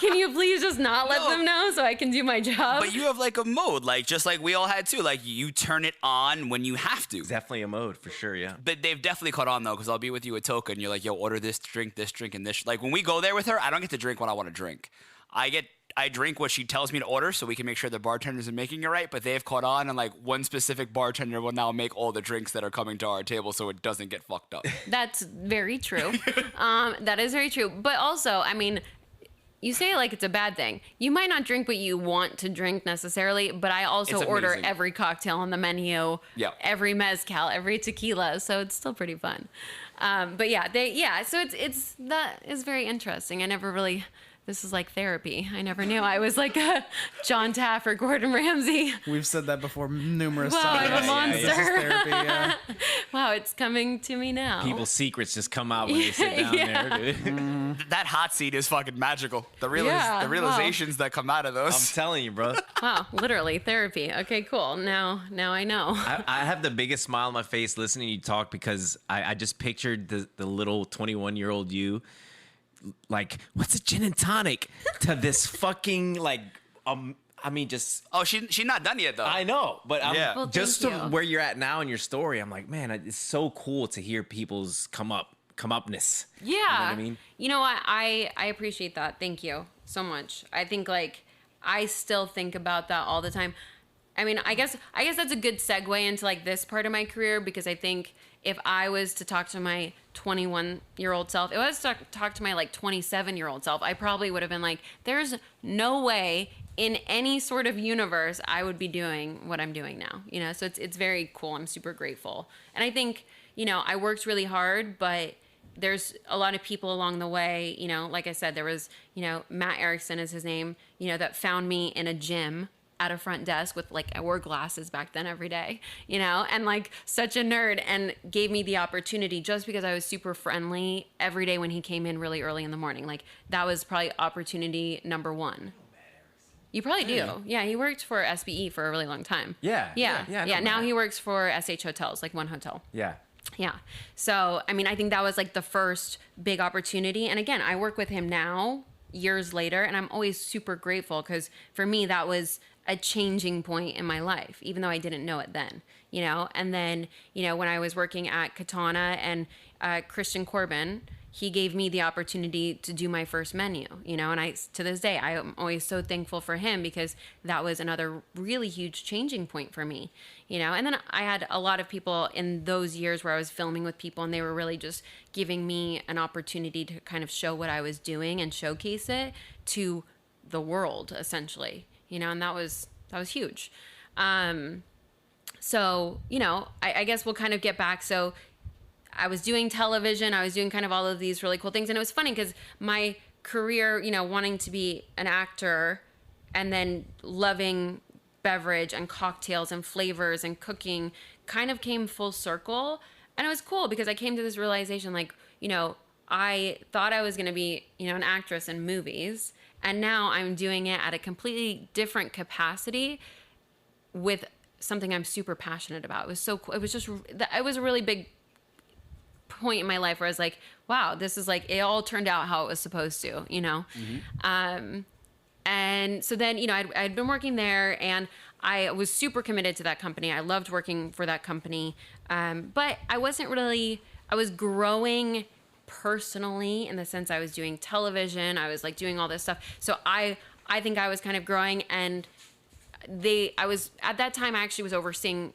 can you please just not let them know so I can do my job? But you have like a mode, like just like we all had too. Like you turn it on when you have to. Definitely a mode for sure, yeah. But they've definitely caught on though, because I'll be with you at Toka and you're like, yo, order this drink, and this. Like when we go there with her, I don't get to drink what I want to drink. I drink what she tells me to order so we can make sure the bartenders are making it right, but they've caught on and like one specific bartender will now make all the drinks that are coming to our table so it doesn't get fucked up. That's very true. That is very true. But also, I mean, you say like it's a bad thing. You might not drink what you want to drink necessarily, but I also order every cocktail on the menu, every mezcal, every tequila, so it's still pretty fun. But yeah, so it's that is very interesting. I never really... This is like therapy. I never knew I was like a John Taff or Gordon Ramsay. We've said that before numerous wow, times. I'm a monster. This is therapy, yeah. Wow, it's coming to me now. People's secrets just come out when they sit down there, dude. That hot seat is fucking magical. The realizations that come out of those. I'm telling you, bro. Wow, literally therapy. Okay, cool. Now I know. I have the biggest smile on my face listening to you talk because I just pictured the little 21-year-old you. Like, what's a gin and tonic to this fucking like I mean just she's not done yet though. I know, but Well, just from where you're at now in your story, I'm like, man, it's so cool to hear people's come upness. Yeah. You know what I mean? You know what? I appreciate that. Thank you so much. I think like I still think about that all the time. I mean, I guess that's a good segue into like this part of my career because I think if I was to talk to my 21-year-old self, if I was to talk to my like 27-year-old self, I probably would have been like, there's no way in any sort of universe I would be doing what I'm doing now, you know? So it's very cool. I'm super grateful. And I think, you know, I worked really hard, but there's a lot of people along the way, you know, like I said, there was, you know, Matt Erickson is his name, you know, that found me in a gym at a front desk with like, I wore glasses back then every day, you know, and like such a nerd and gave me the opportunity just because I was super friendly every day when he came in really early in the morning. Like that was probably opportunity number one. You probably do. Yeah. He worked for SBE for a really long time. Yeah. Now he works for SH Hotels, like one hotel. Yeah. Yeah. So, I mean, I think that was like the first big opportunity. And again, I work with him now years later and I'm always super grateful because for me, that was a changing point in my life, even though I didn't know it then, you know? And then, you know, when I was working at Katana and Christian Corbin, he gave me the opportunity to do my first menu, you know, and to this day, I am always so thankful for him because that was another really huge changing point for me, you know. And then I had a lot of people in those years where I was filming with people and they were really just giving me an opportunity to kind of show what I was doing and showcase it to the world, essentially, you know, and that was huge. So, you know, I guess we'll kind of get back. So I was doing television. I was doing kind of all of these really cool things. And it was funny because my career, you know, wanting to be an actor and then loving beverage and cocktails and flavors and cooking kind of came full circle. And it was cool because I came to this realization, like, you know, I thought I was going to be, you know, an actress in movies. And now I'm doing it at a completely different capacity with something I'm super passionate about. It was so cool. It was a really big point in my life where I was like, wow, this is like, it all turned out how it was supposed to, you know? And so then, you know, I'd been working there and I was super committed to that company. I loved working for that company. But I was growing personally in the sense I was doing television. I was like doing all this stuff. So I think I was kind of growing, and at that time, I actually was overseeing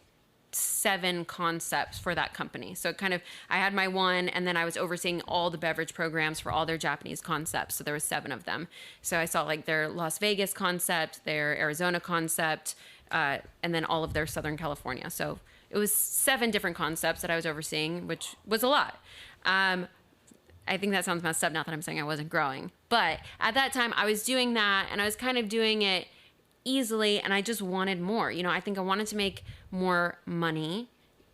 7 concepts for that company. So I had my one, and then I was overseeing all the beverage programs for all their Japanese concepts. So there was 7 of them. So I saw like their Las Vegas concept, their Arizona concept, and then all of their Southern California. So it was 7 different concepts that I was overseeing, which was a lot. I think that sounds messed up now that I'm saying I wasn't growing. But at that time, I was doing that, and I was kind of doing it easily, and I just wanted more. You know, I think I wanted to make more money,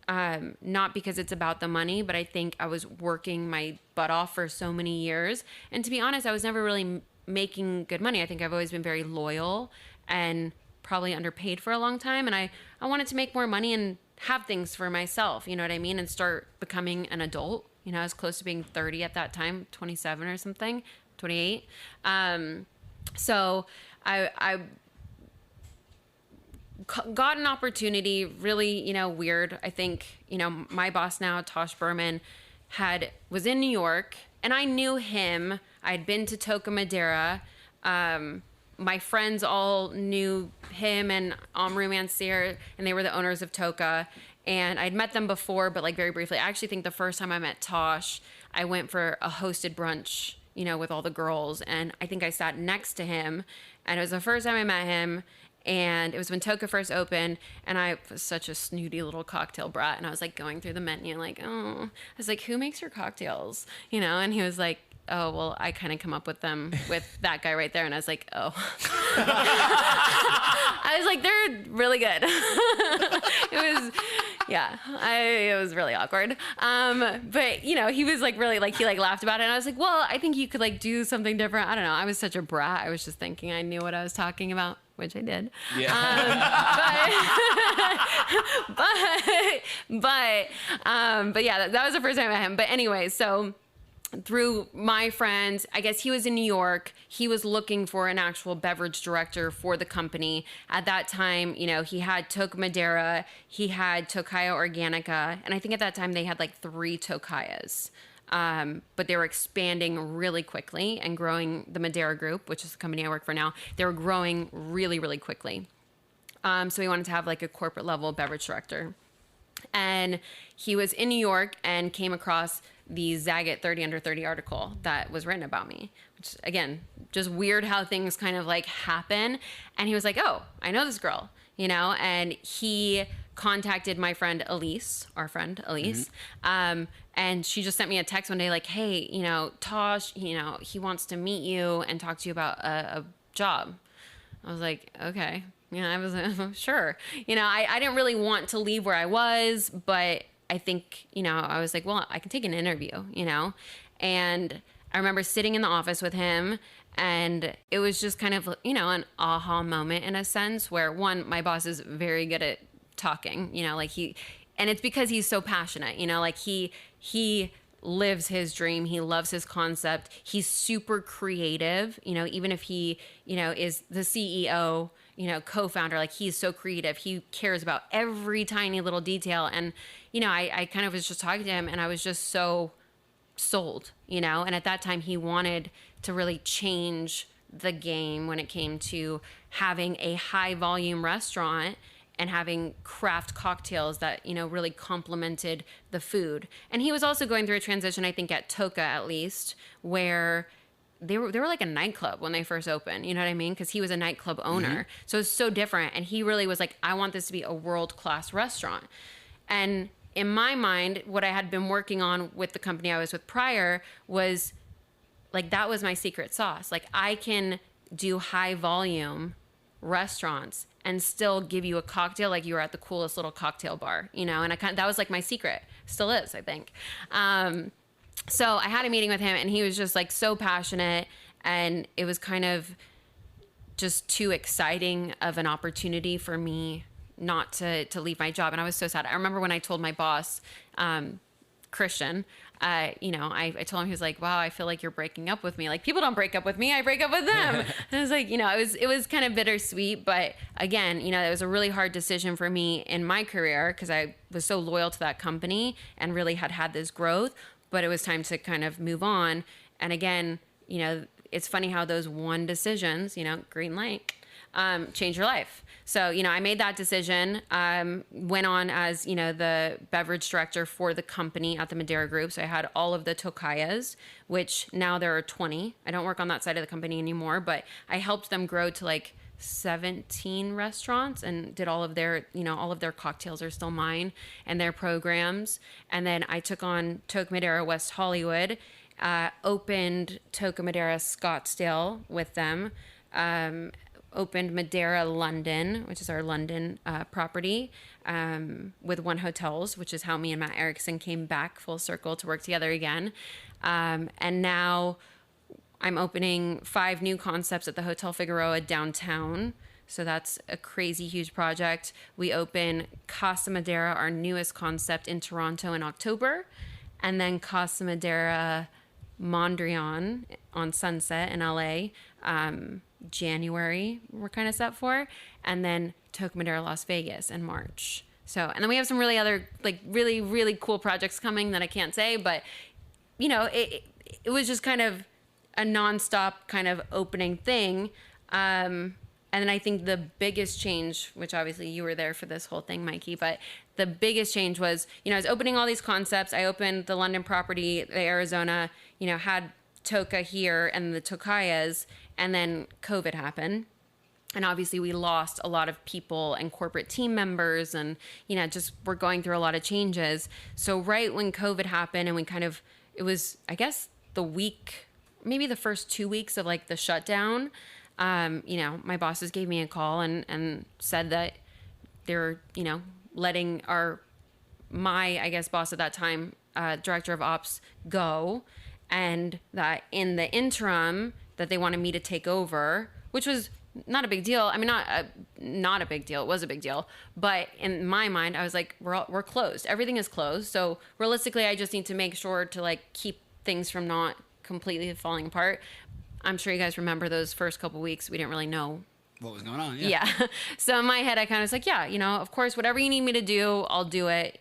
not because it's about the money, but I think I was working my butt off for so many years. And to be honest, I was never really making good money. I think I've always been very loyal and probably underpaid for a long time. And I wanted to make more money and have things for myself, you know what I mean? And start becoming an adult. You know, I was close to being 30 at that time, 27 or something, 28. So I got an opportunity, really, you know, weird. I think, you know, my boss now, Tosh Berman, was in New York, and I knew him. I'd been to Toca Madera. My friends all knew him and Amru Mansir, and they were the owners of Toca. And I'd met them before, but like very briefly. I actually think the first time I met Tosh, I went for a hosted brunch, you know, with all the girls. And I think I sat next to him, and it was the first time I met him. And it was when Toca first opened, and I was such a snooty little cocktail brat. And I was like going through the menu, like, oh, I was like, who makes your cocktails? You know? And he was like, oh, well, I kind of come up with them with that guy right there. And I was like, oh. I was like, they're really good. It was really awkward. But, you know, he was like really, like, he like laughed about it. And I was like, well, I think you could like do something different. I don't know. I was such a brat. I was just thinking I knew what I was talking about, which I did. Yeah. But yeah, that was the first time I met him. But anyway, so through my friends, I guess he was in New York. He was looking for an actual beverage director for the company. At that time, you know, he had Toca Madera, he had Tokaja Organica, and I think at that time they had like 3 Tokajas. But they were expanding really quickly and growing the Madera Group, which is the company I work for now. They were growing really, really quickly. So he wanted to have like a corporate level beverage director. And he was in New York and came across the Zagat 30 Under 30 article that was written about me, which again, just weird how things kind of like happen. And he was like, oh, I know this girl, you know, and he contacted my friend Elise, our friend Elise. Mm-hmm. And she just sent me a text one day like, hey, you know, Tosh, you know, he wants to meet you and talk to you about a job. I was like, okay. You know, I was sure. You know, I didn't really want to leave where I was, but I think, you know, I was like, well, I can take an interview, you know? And I remember sitting in the office with him, and it was just kind of, you know, an aha moment in a sense where, one, my boss is very good at talking, you know, like and it's because he's so passionate, you know, like he lives his dream. He loves his concept. He's super creative, you know, even if he, you know, is the CEO, you know, co-founder, like he's so creative. He cares about every tiny little detail. And, you know, I kind of was just talking to him, and I was just so sold, and at that time he wanted to really change the game when it came to having a high volume restaurant and having craft cocktails that, really complemented the food. And he was also going through a transition, I think at Toca at least, where they were like a nightclub when they first opened, you know what I mean? Because he was a nightclub owner. So it's so different. And he really was like, I want this to be a world-class restaurant. And in my mind, what I had been working on with the company I was with prior was like, that was my secret sauce. Like, I can do high volume restaurants and still give you a cocktail like you were at the coolest little cocktail bar, and that was like my secret. Still is, I think. So I had a meeting with him and he was just like so passionate, and it was kind of just too exciting of an opportunity for me not to leave my job. And I was so sad. I remember when I told my boss, Christian, I told him, he was like, wow, I feel like you're breaking up with me. Like, people don't break up with me, I break up with them. And I was like, it was kind of bittersweet, but again, it was a really hard decision for me in my career because I was so loyal to that company and really had this growth, but it was time to kind of move on. And again, it's funny how those one decisions, green light, change your life. So, I made that decision, went on as, the beverage director for the company at the Madeira Group. So I had all of the tocayas, which now there are 20. I don't work on that side of the company anymore, but I helped them grow to like 17 restaurants and did all of their, all of their cocktails are still mine and their programs. And then I took on Toca Madeira West Hollywood, opened Toca Madeira Scottsdale with them, opened Madeira London, which is our London property, with One Hotels, which is how me and Matt Erickson came back full circle to work together again. And now I'm opening 5 new concepts at the Hotel Figueroa downtown. So that's a crazy huge project. We open Casa Madeira, our newest concept, in Toronto in October. And then Casa Madeira Mondrian on Sunset in LA, January we're kind of set for, and then Toca Madeira Las Vegas in March. So, and then we have some really other like really, really cool projects coming that I can't say, but it was just kind of a nonstop kind of opening thing. And then I think the biggest change, which obviously you were there for this whole thing, Mikey, but the biggest change was, I was opening all these concepts. I opened the London property, the Arizona, had Toca here and the Tocayas, and then COVID happened. And obviously we lost a lot of people and corporate team members and, just we're going through a lot of changes. So right when COVID happened and it was, I guess, maybe the first 2 weeks of like the shutdown, my bosses gave me a call and said that they're, letting my, I guess, boss at that time, director of ops go, and that in the interim that they wanted me to take over, which was not a big deal. I mean, not a big deal. It was a big deal. But in my mind, I was like, we're closed. Everything is closed. So realistically, I just need to make sure to like keep things from not completely falling apart. I'm sure you guys remember those first couple weeks. We didn't really know what was going on. Yeah. So in my head, I kind of was like, yeah, of course, whatever you need me to do, I'll do it,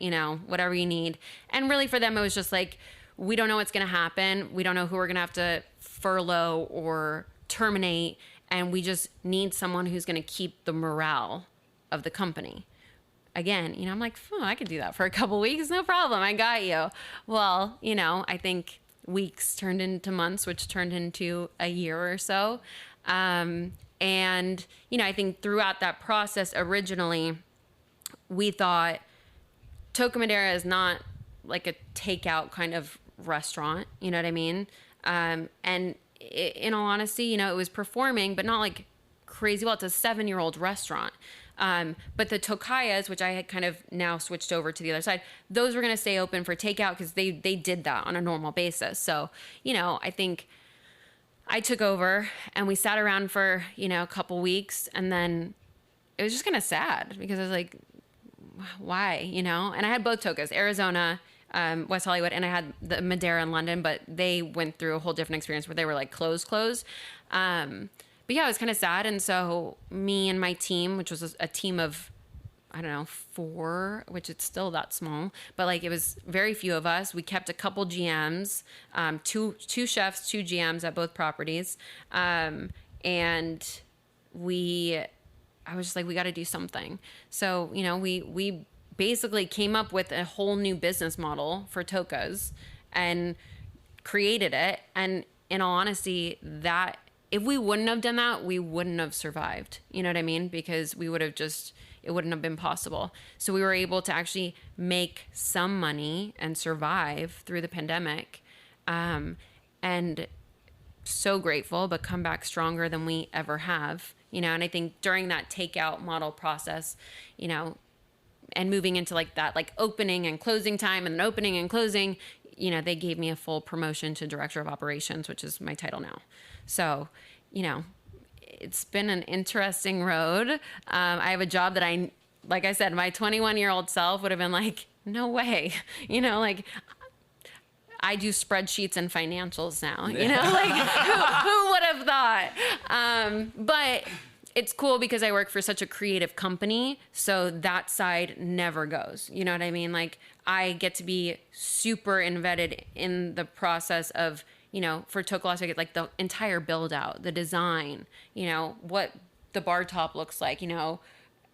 whatever you need. And really for them, it was just like, we don't know what's going to happen. We don't know who we're going to have to furlough or terminate. And we just need someone who's going to keep the morale of the company. Again, I'm like, I could do that for a couple weeks. No problem. I got you. Well, I think weeks turned into months, which turned into a year or so. And, I think throughout that process, originally, we thought Toca Madeira is not like a takeout kind of restaurant. You know what I mean? And in all honesty, it was performing, but not like crazy well. It's a 7-year-old restaurant. But the Tocayas, which I had kind of now switched over to the other side, those were going to stay open for takeout because they did that on a normal basis. So, I think I took over and we sat around for, a couple weeks, and then it was just kind of sad because I was like, why, And I had both Tocas, Arizona, West Hollywood, and I had the Madeira in London, but they went through a whole different experience where they were like closed. But yeah, it was kind of sad. And so me and my team, which was a team of I don't know, 4, which it's still that small, but like it was very few of us. We kept a couple GMs, two chefs, 2 GMs at both properties. And I was just like, we got to do something. So, you know, we basically came up with a whole new business model for Toka's and created it. And in all honesty, that if we wouldn't have done that, we wouldn't have survived. You know what I mean? Because we would have it wouldn't have been possible. So we were able to actually make some money and survive through the pandemic. And so grateful, but come back stronger than we ever have. You know, and I think during that takeout model process, you know, and moving into like that, like opening and closing time and then opening and closing, you know, they gave me a full promotion to director of operations, which is my title now. So, you know, it's been an interesting road. I have a job that like I said, my 21-year-old self would have been like, no way, you know, like I do spreadsheets and financials now, you know, like who would have thought? But it's cool because I work for such a creative company. So that side never goes, you know what I mean? Like I get to be super embedded in the process of, you know, for Toka Las Vegas, like the entire build out, the design, you know, what the bar top looks like, you know,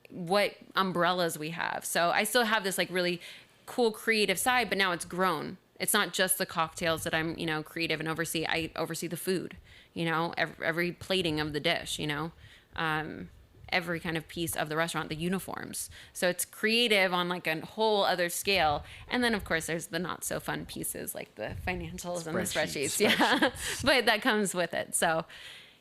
what umbrellas we have. So I still have this like really cool creative side, but now it's grown. It's not just the cocktails that I'm, you know, creative and oversee. I oversee the food, you know, every plating of the dish, you know, every kind of piece of the restaurant, the uniforms. So it's creative on like a whole other scale. And then of course there's the not so fun pieces like the financials and the spreadsheets. Yeah. But that comes with it. So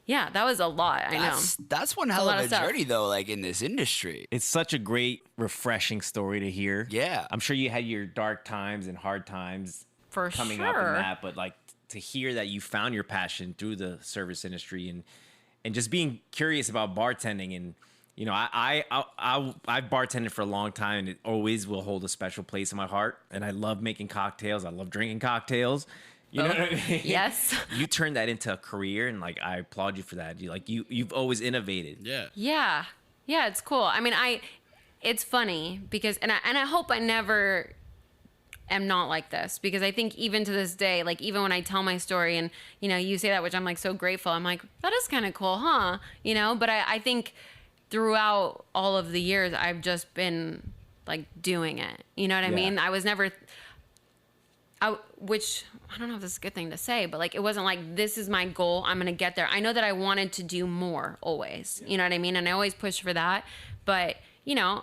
yeah, that was a lot. I know. That's one hell of a journey though, like in this industry. It's such a great, refreshing story to hear. Yeah. I'm sure you had your dark times and hard times For coming sure. up in that, but like to hear that you found your passion through the service industry and just being curious about bartending. And you know, I've bartended for a long time, and it always will hold a special place in my heart. And I love making cocktails. I love drinking cocktails. You know what I mean? Yes. You turned that into a career, and like I applaud you for that. You've always innovated. Yeah. Yeah. Yeah, it's cool. I mean, it's funny because, and I hope I never am not like this, because I think even to this day, like even when I tell my story and, you know, you say that, which I'm like so grateful. I'm like, that is kind of cool, huh? You know, but I think throughout all of the years, I've just been like doing it. You know what I mean? I was never, which I don't know if this is a good thing to say, but like, it wasn't like, this is my goal, I'm going to get there. I know that I wanted to do more always, you know what I mean? And I always pushed for that. But, you know,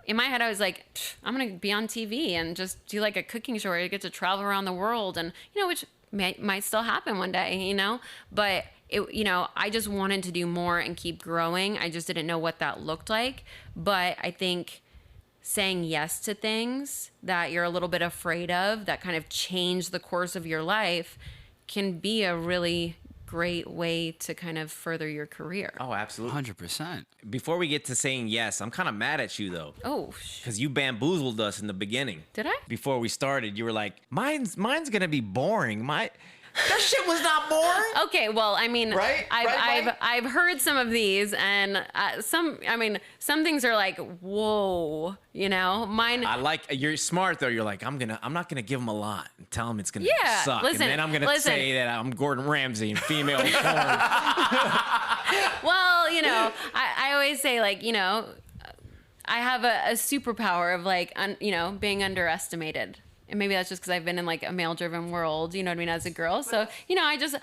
in my head, I was like, I'm going to be on TV and just do like a cooking show where I get to travel around the world, and, you know, which might still happen one day, you know, but it, you know, I just wanted to do more and keep growing. I just didn't know what that looked like. But I think saying yes to things that you're a little bit afraid of, that kind of change the course of your life, can be a really great way to kind of further your career. Oh, absolutely. 100%. Before we get to saying yes, I'm kind of mad at you though. Oh, Because you bamboozled us in the beginning. Did I? Before we started, you were like, mine's gonna be boring. That shit was not boring. Okay, well, I mean, Right? I've heard some of these, and some things are like, whoa, you know, mine. I like, you're smart though. You're like, I'm not gonna give them a lot and tell them it's gonna Yeah, suck, listen, and then I'm gonna say that I'm Gordon Ramsay and female porn. Well, you know, I always say, like, you know, I have a superpower of like, you know, being underestimated. And maybe that's just because I've been in like a male-driven world, you know what I mean, as a girl. So, you know, I just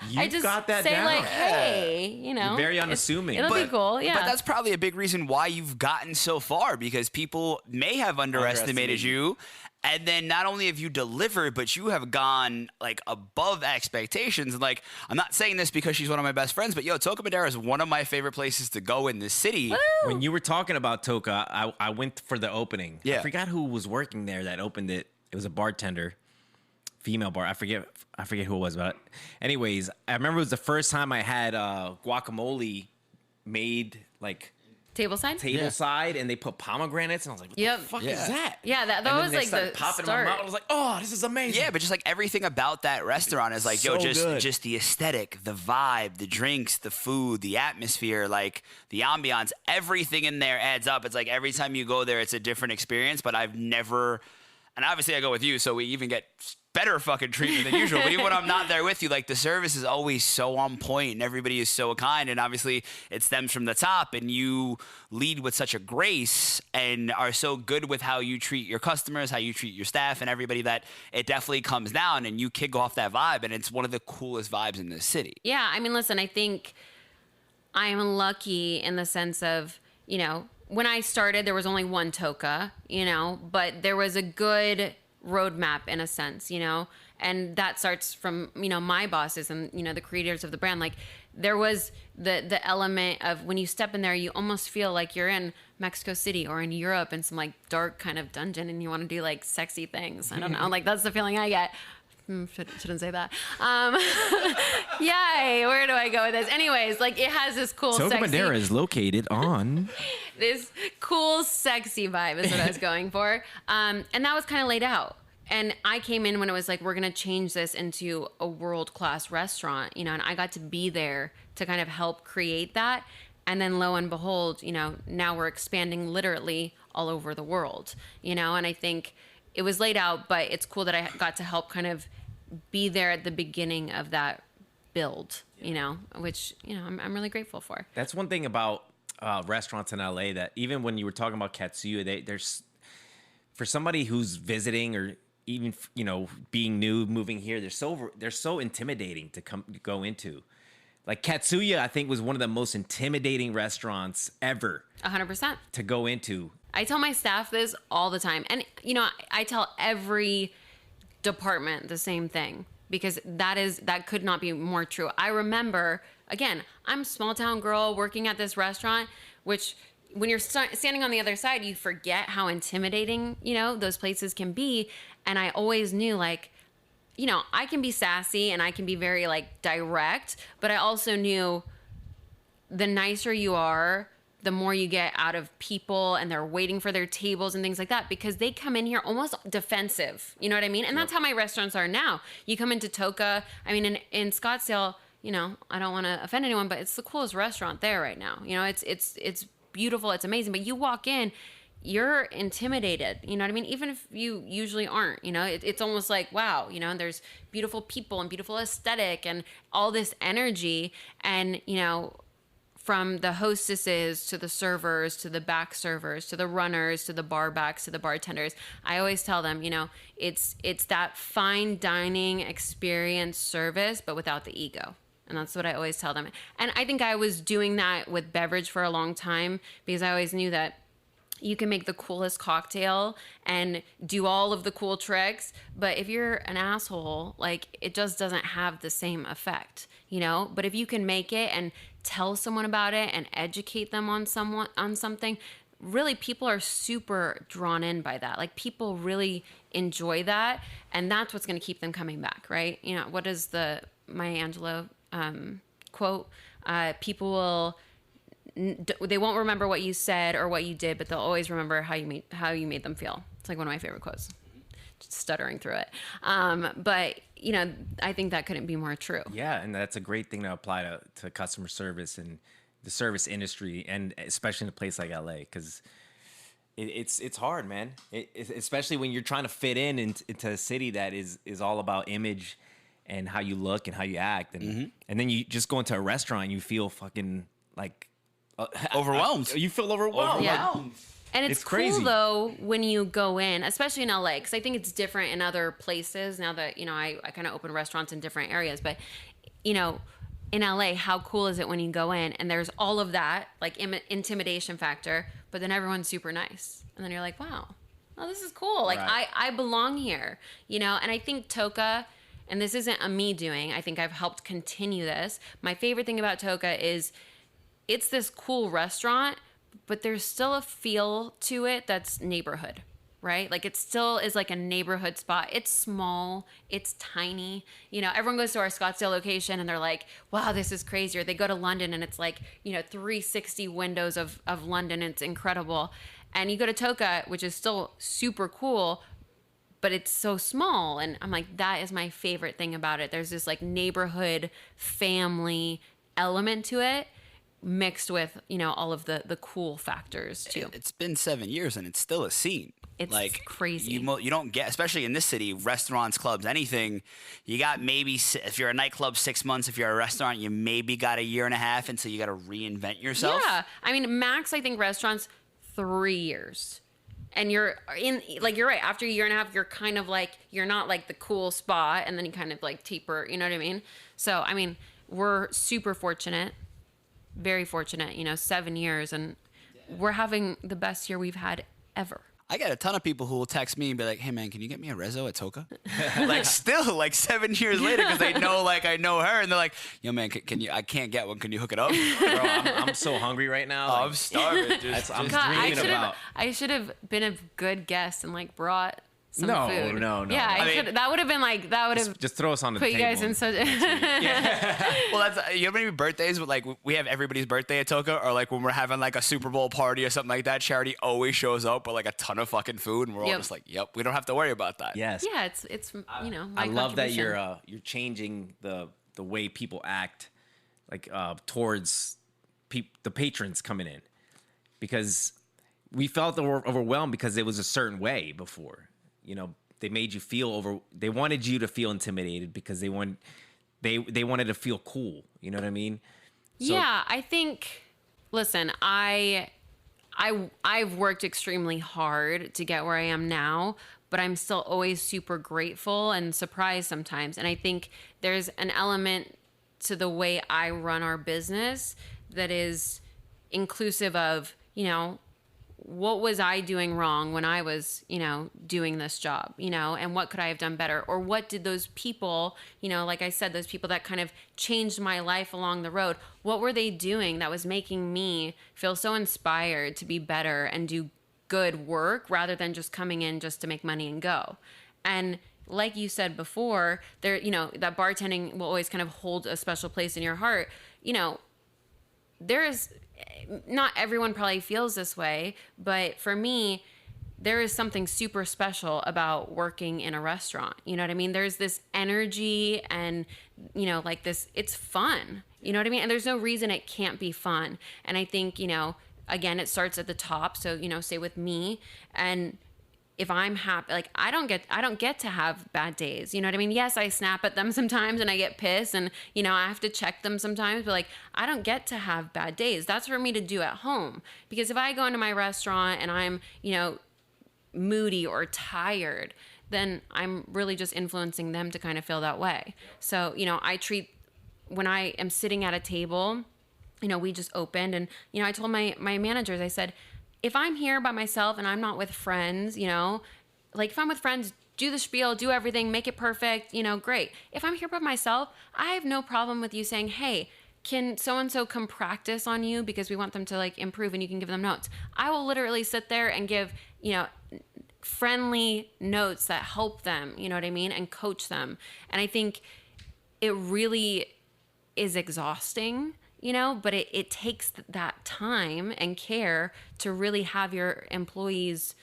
got that say down. like, hey, you know, You're very unassuming. It'll be cool, yeah. But that's probably a big reason why you've gotten so far, because people may have underestimated you. And then not only have you delivered, but you have gone like above expectations. And like, I'm not saying this because she's one of my best friends, but yo, Toca Madera is one of my favorite places to go in this city. Woo! When you were talking about Toca, I went for the opening. Yeah. I forgot who was working there that opened it. It was a bartender, female bar. I forget who it was, but anyways, I remember it was the first time I had guacamole made like Tableside? and they put pomegranates, and I was like, what Yep. the fuck Yeah. is that? Yeah, that And then was they like started the popping start. in my mouth. I was like, oh, this is amazing. Yeah, but just like everything about that restaurant is like, So good. just the aesthetic, the vibe, the drinks, the food, the atmosphere, like the ambiance, everything in there adds up. It's like every time you go there, it's a different experience. But I've never, and obviously I go with you, so we even get better fucking treatment than usual. But even when I'm not there with you, like the service is always so on point and everybody is so kind. And obviously it stems from the top, and you lead with such a grace and are so good with how you treat your customers, how you treat your staff and everybody, that it definitely comes down and you kick off that vibe. And it's one of the coolest vibes in this city. Yeah, I mean, listen, I think I am lucky in the sense of, you know, when I started, there was only one Toka, you know, but there was a good roadmap in a sense, you know, and that starts from, you know, my bosses and, you know, the creators of the brand. Like there was the element of when you step in there, you almost feel like you're in Mexico City or in Europe in some like dark kind of dungeon and you want to do like sexy things. I don't know. Like that's the feeling I get. Shouldn't say that. Yay, where do I go with this? Anyways, like it has this cool, Toca sexy, Madera is located on. this cool, sexy vibe is what I was going for. And that was kind of laid out. And I came in when it was like, we're going to change this into a world-class restaurant, you know, and I got to be there to kind of help create that. And then lo and behold, you know, now we're expanding literally all over the world, you know, and I think it was laid out, but it's cool that I got to help kind of be there at the beginning of that build, you know, which, you know, I'm really grateful for. That's one thing about restaurants in LA that even when you were talking about Katsuya, there's for somebody who's visiting or even, you know, being new, moving here, they're so intimidating to go into. Like Katsuya, I think was one of the most intimidating restaurants ever 100%. to go into. I tell my staff this all the time. And, you know, I tell every department the same thing because that could not be more true. I remember, again, I'm a small town girl working at this restaurant, which when you're standing on the other side, you forget how intimidating, you know, those places can be. And I always knew, like, you know, I can be sassy and I can be very, like, direct, but I also knew the nicer you are, the more you get out of people and they're waiting for their tables and things like that because they come in here almost defensive. You know what I mean? And that's how my restaurants are now. You come into Toca, I mean, in Scottsdale, you know, I don't want to offend anyone, but it's the coolest restaurant there right now. You know, it's beautiful. It's amazing. But you walk in, you're intimidated. You know what I mean? Even if you usually aren't, you know, it's almost like, wow, you know, there's beautiful people and beautiful aesthetic and all this energy. And, you know, from the hostesses to the servers to the back servers to the runners to the bar backs to the bartenders, I always tell them, you know, it's that fine dining experience service, but without the ego. And that's what I always tell them. And I think I was doing that with beverage for a long time because I always knew that you can make the coolest cocktail and do all of the cool tricks, but if you're an asshole, like it just doesn't have the same effect, you know? But if you can make it and tell someone about it and educate them on something, really people are super drawn in by that. Like people really enjoy that, and that's what's going to keep them coming back, right? You know, what is the Maya Angelou quote? People will they won't remember what you said or what you did, but they'll always remember how you made them feel. It's like one of my favorite quotes. Just stuttering through it. But you know, I think that couldn't be more true. Yeah, and that's a great thing to apply to customer service and the service industry, and especially in a place like LA, because it's hard, man. Especially when you're trying to fit into a city that is all about image and how you look and how you act, and then you just go into a restaurant and you feel fucking like Overwhelmed. You feel overwhelmed. Yeah. Like, And it's cool crazy. though when you go in, especially in LA, because I think it's different in other places now that, you know, I kind of open restaurants in different areas. But, you know, in LA, how cool is it when you go in and there's all of that, like intimidation factor, but then everyone's super nice. And then you're like, wow, oh, this is cool. Like, Right. I belong here, you know? And I think Toca, and this isn't a me doing, I think I've helped continue this. My favorite thing about Toca is it's this cool restaurant, but there's still a feel to it that's neighborhood. right? Like it still is like a neighborhood spot. It's small, it's tiny. You know, everyone goes to our Scottsdale location and they're like, wow, this is crazy. Or they go to London and it's like, you know, 360 windows of London. It's incredible. And you go to Toka, which is still super cool, but it's so small. And I'm like, that is my favorite thing about it. There's this like neighborhood family element to it, mixed with, you know, all of the cool factors too. It's been 7 years and it's still a scene. It's like crazy. You don't get, especially in this city, restaurants, clubs, anything. You got maybe, if you're a nightclub, 6 months. If you're a restaurant, you maybe got a year and a half until you got to reinvent yourself. Yeah. I mean, max, I think restaurants, 3 years. And you're in, like, you're right. After a year and a half, you're kind of like, you're not like the cool spot. And then you kind of like taper, you know what I mean? So, I mean, we're super fortunate, very fortunate, you know, 7 years. And we're having the best year we've had ever. I get a ton of people who will text me and be like, hey, man, can you get me a rezo at Toka? Like, still, like, 7 years later, because they know, like, I know her. And they're like, yo, man, can you, I can't get one. Can you hook it up? Bro, I'm so hungry right now. Oh, I'm starving. I'm God, dreaming about. I should have been a good guest and like brought some food. No. Yeah, I mean, that would have been like, that would have Just throw us on the put table. you guys in such. Well, that's, you have any birthdays with, like, we have everybody's birthday at Toka, or like when we're having like a Super Bowl party or something like that, Charity always shows up with like a ton of fucking food, and we're all Yep. just like, yep, we don't have to worry about that. Yes. Yeah, it's you know, my I love that contribution. you're changing the way people act, like towards the patrons coming in, because we felt overwhelmed because it was a certain way before. You know, they made you feel they wanted you to feel intimidated because they wanted to feel cool. You know what I mean? So, Yeah, I think. Listen, I've worked extremely hard to get where I am now, but I'm still always super grateful and surprised sometimes. And I think there's an element to the way I run our business that is inclusive of, you know, what was I doing wrong when I was, you know, doing this job, you know, and what could I have done better? Or what did those people, you know, like I said, those people that kind of changed my life along the road, what were they doing that was making me feel so inspired to be better and do good work rather than just coming in just to make money and go? And like you said before, there, you know, that bartending will always kind of hold a special place in your heart. You know, there is, not everyone probably feels this way, but for me, there is something super special about working in a restaurant. You know what I mean? There's this energy and, you know, like this, it's fun. You know what I mean? And there's no reason it can't be fun. And I think, you know, again, it starts at the top. So, you know, say with me, and if I'm happy, like I don't get to have bad days. You know what I mean? Yes, I snap at them sometimes and I get pissed and, you know, I have to check them sometimes, but like, I don't get to have bad days. That's for me to do at home. Because if I go into my restaurant and I'm, you know, moody or tired, then I'm really just influencing them to kind of feel that way. So, you know, when I am sitting at a table, you know, we just opened and, you know, I told my managers, I said, if I'm here by myself and I'm not with friends, you know, like if I'm with friends, do the spiel, do everything, make it perfect, you know, great. If I'm here by myself, I have no problem with you saying, hey, can so-and-so come practice on you because we want them to like improve and you can give them notes. I will literally sit there and give, you know, friendly notes that help them, you know what I mean? And coach them. And I think it really is exhausting, you know, but it takes that time and care to really have your employees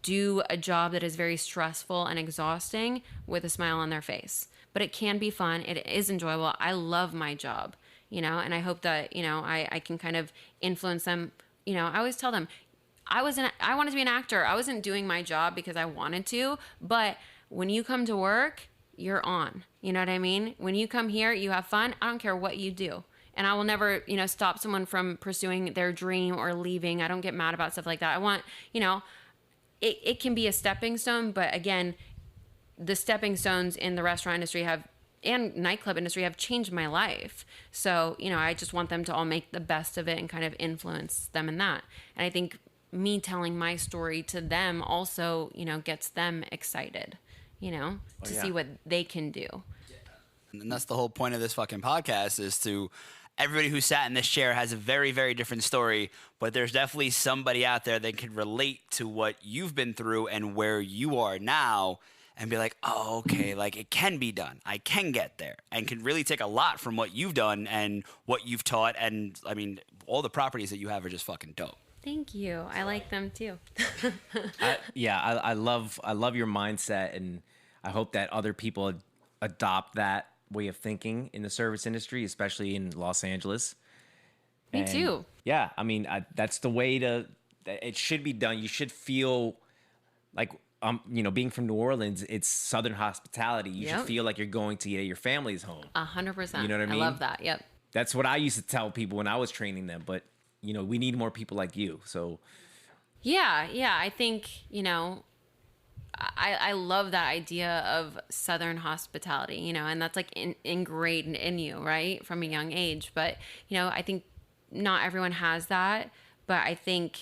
do a job that is very stressful and exhausting with a smile on their face. But it can be fun. It is enjoyable. I love my job, you know, and I hope that, you know, I can kind of influence them. You know, I always tell them, I wanted to be an actor. I wasn't doing my job because I wanted to, but when you come to work, you're on. You know what I mean? When you come here, you have fun. I don't care what you do. And I will never, you know, stop someone from pursuing their dream or leaving. I don't get mad about stuff like that. I want, you know, it can be a stepping stone, but again, the stepping stones in the restaurant industry and nightclub industry have changed my life. So, you know, I just want them to all make the best of it and kind of influence them in that. And I think me telling my story to them also, you know, gets them excited, you know, to see what they can do. And that's the whole point of this fucking podcast, is to everybody who sat in this chair has a very, very different story, but there's definitely somebody out there that can relate to what you've been through and where you are now and be like, oh, okay, like it can be done. I can get there, and can really take a lot from what you've done and what you've taught. And I mean, all the properties that you have are just fucking dope. Thank you. I like them too. I love your mindset, and I hope that other people adopt that way of thinking in the service industry, especially in Los Angeles. Me too. Yeah, I mean, that's the way it should be done. You should feel like, being from New Orleans, it's Southern hospitality. You should feel like you're going to your family's home. 100%. You know what I mean? I love that. Yep. That's what I used to tell people when I was training them, but we need more people like you. So yeah, I think, I love that idea of Southern hospitality, and that's like ingrained in you, right? From a young age. But, I think not everyone has that, but I think,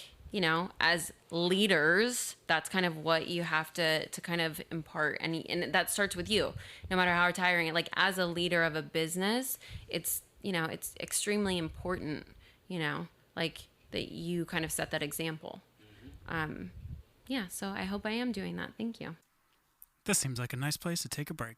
as leaders, that's kind of what you have to kind of impart. And that starts with you, no matter how tiring. Like as a leader of a business, it's, it's extremely important, like that you kind of set that example. So I hope I am doing that. Thank you. This seems like a nice place to take a break.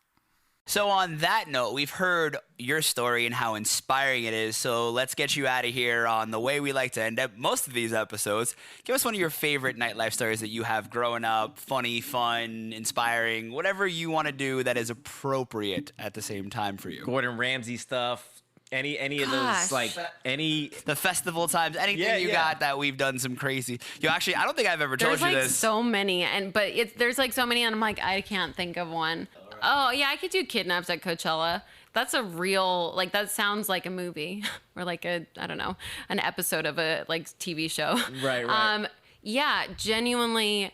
So on that note, we've heard your story and how inspiring it is. So let's get you out of here on the way we like to end up most of these episodes. Give us one of your favorite nightlife stories that you have growing up, funny, fun, inspiring, whatever you want to do that is appropriate at the same time for you. Gordon Ramsay stuff. Any of those, like the festival times, anything you got that we've done some crazy. Actually, I don't think I've ever told you There's this. so many, but there's like so many, and I'm like, I can't think of one. Oh yeah, I could do kidnaps at Coachella. That's a real, like, that sounds like a movie or like I don't know, an episode of a like TV show. Right. Yeah, genuinely.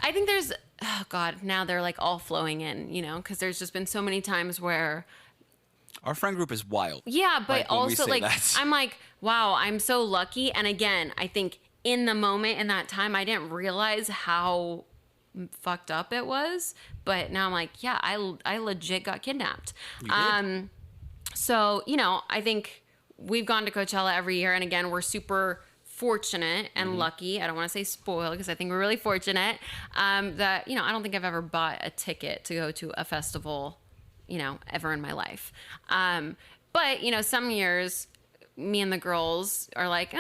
I think there's, oh God, now they're like all flowing in, because there's just been so many times where. Our friend group is wild. Yeah, but like, also like that. I'm like, wow, I'm so lucky. And again, I think in the moment, in that time, I didn't realize how fucked up it was. But now I'm like, yeah, I legit got kidnapped. You did? So, I think we've gone to Coachella every year. And again, we're super fortunate and lucky. I don't want to say spoiled because I think we're really fortunate that, I don't think I've ever bought a ticket to go to a festival ever in my life. But, some years me and the girls are like,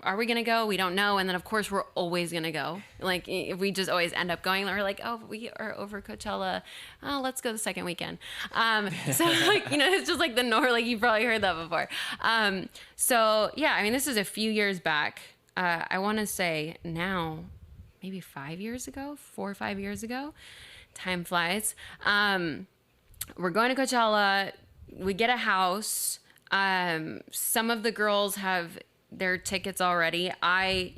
are we going to go? We don't know. And then of course we're always going to go. Like if we just always end up going, we're like, oh, we are over Coachella. Oh, let's go the second weekend. So like, it's just like the norm, like you probably heard that before. So yeah, I mean, this is a few years back. I want to say now, maybe 4 or 5 years ago. Time flies. We're going to Coachella. We get a house. Some of the girls have their tickets already. I,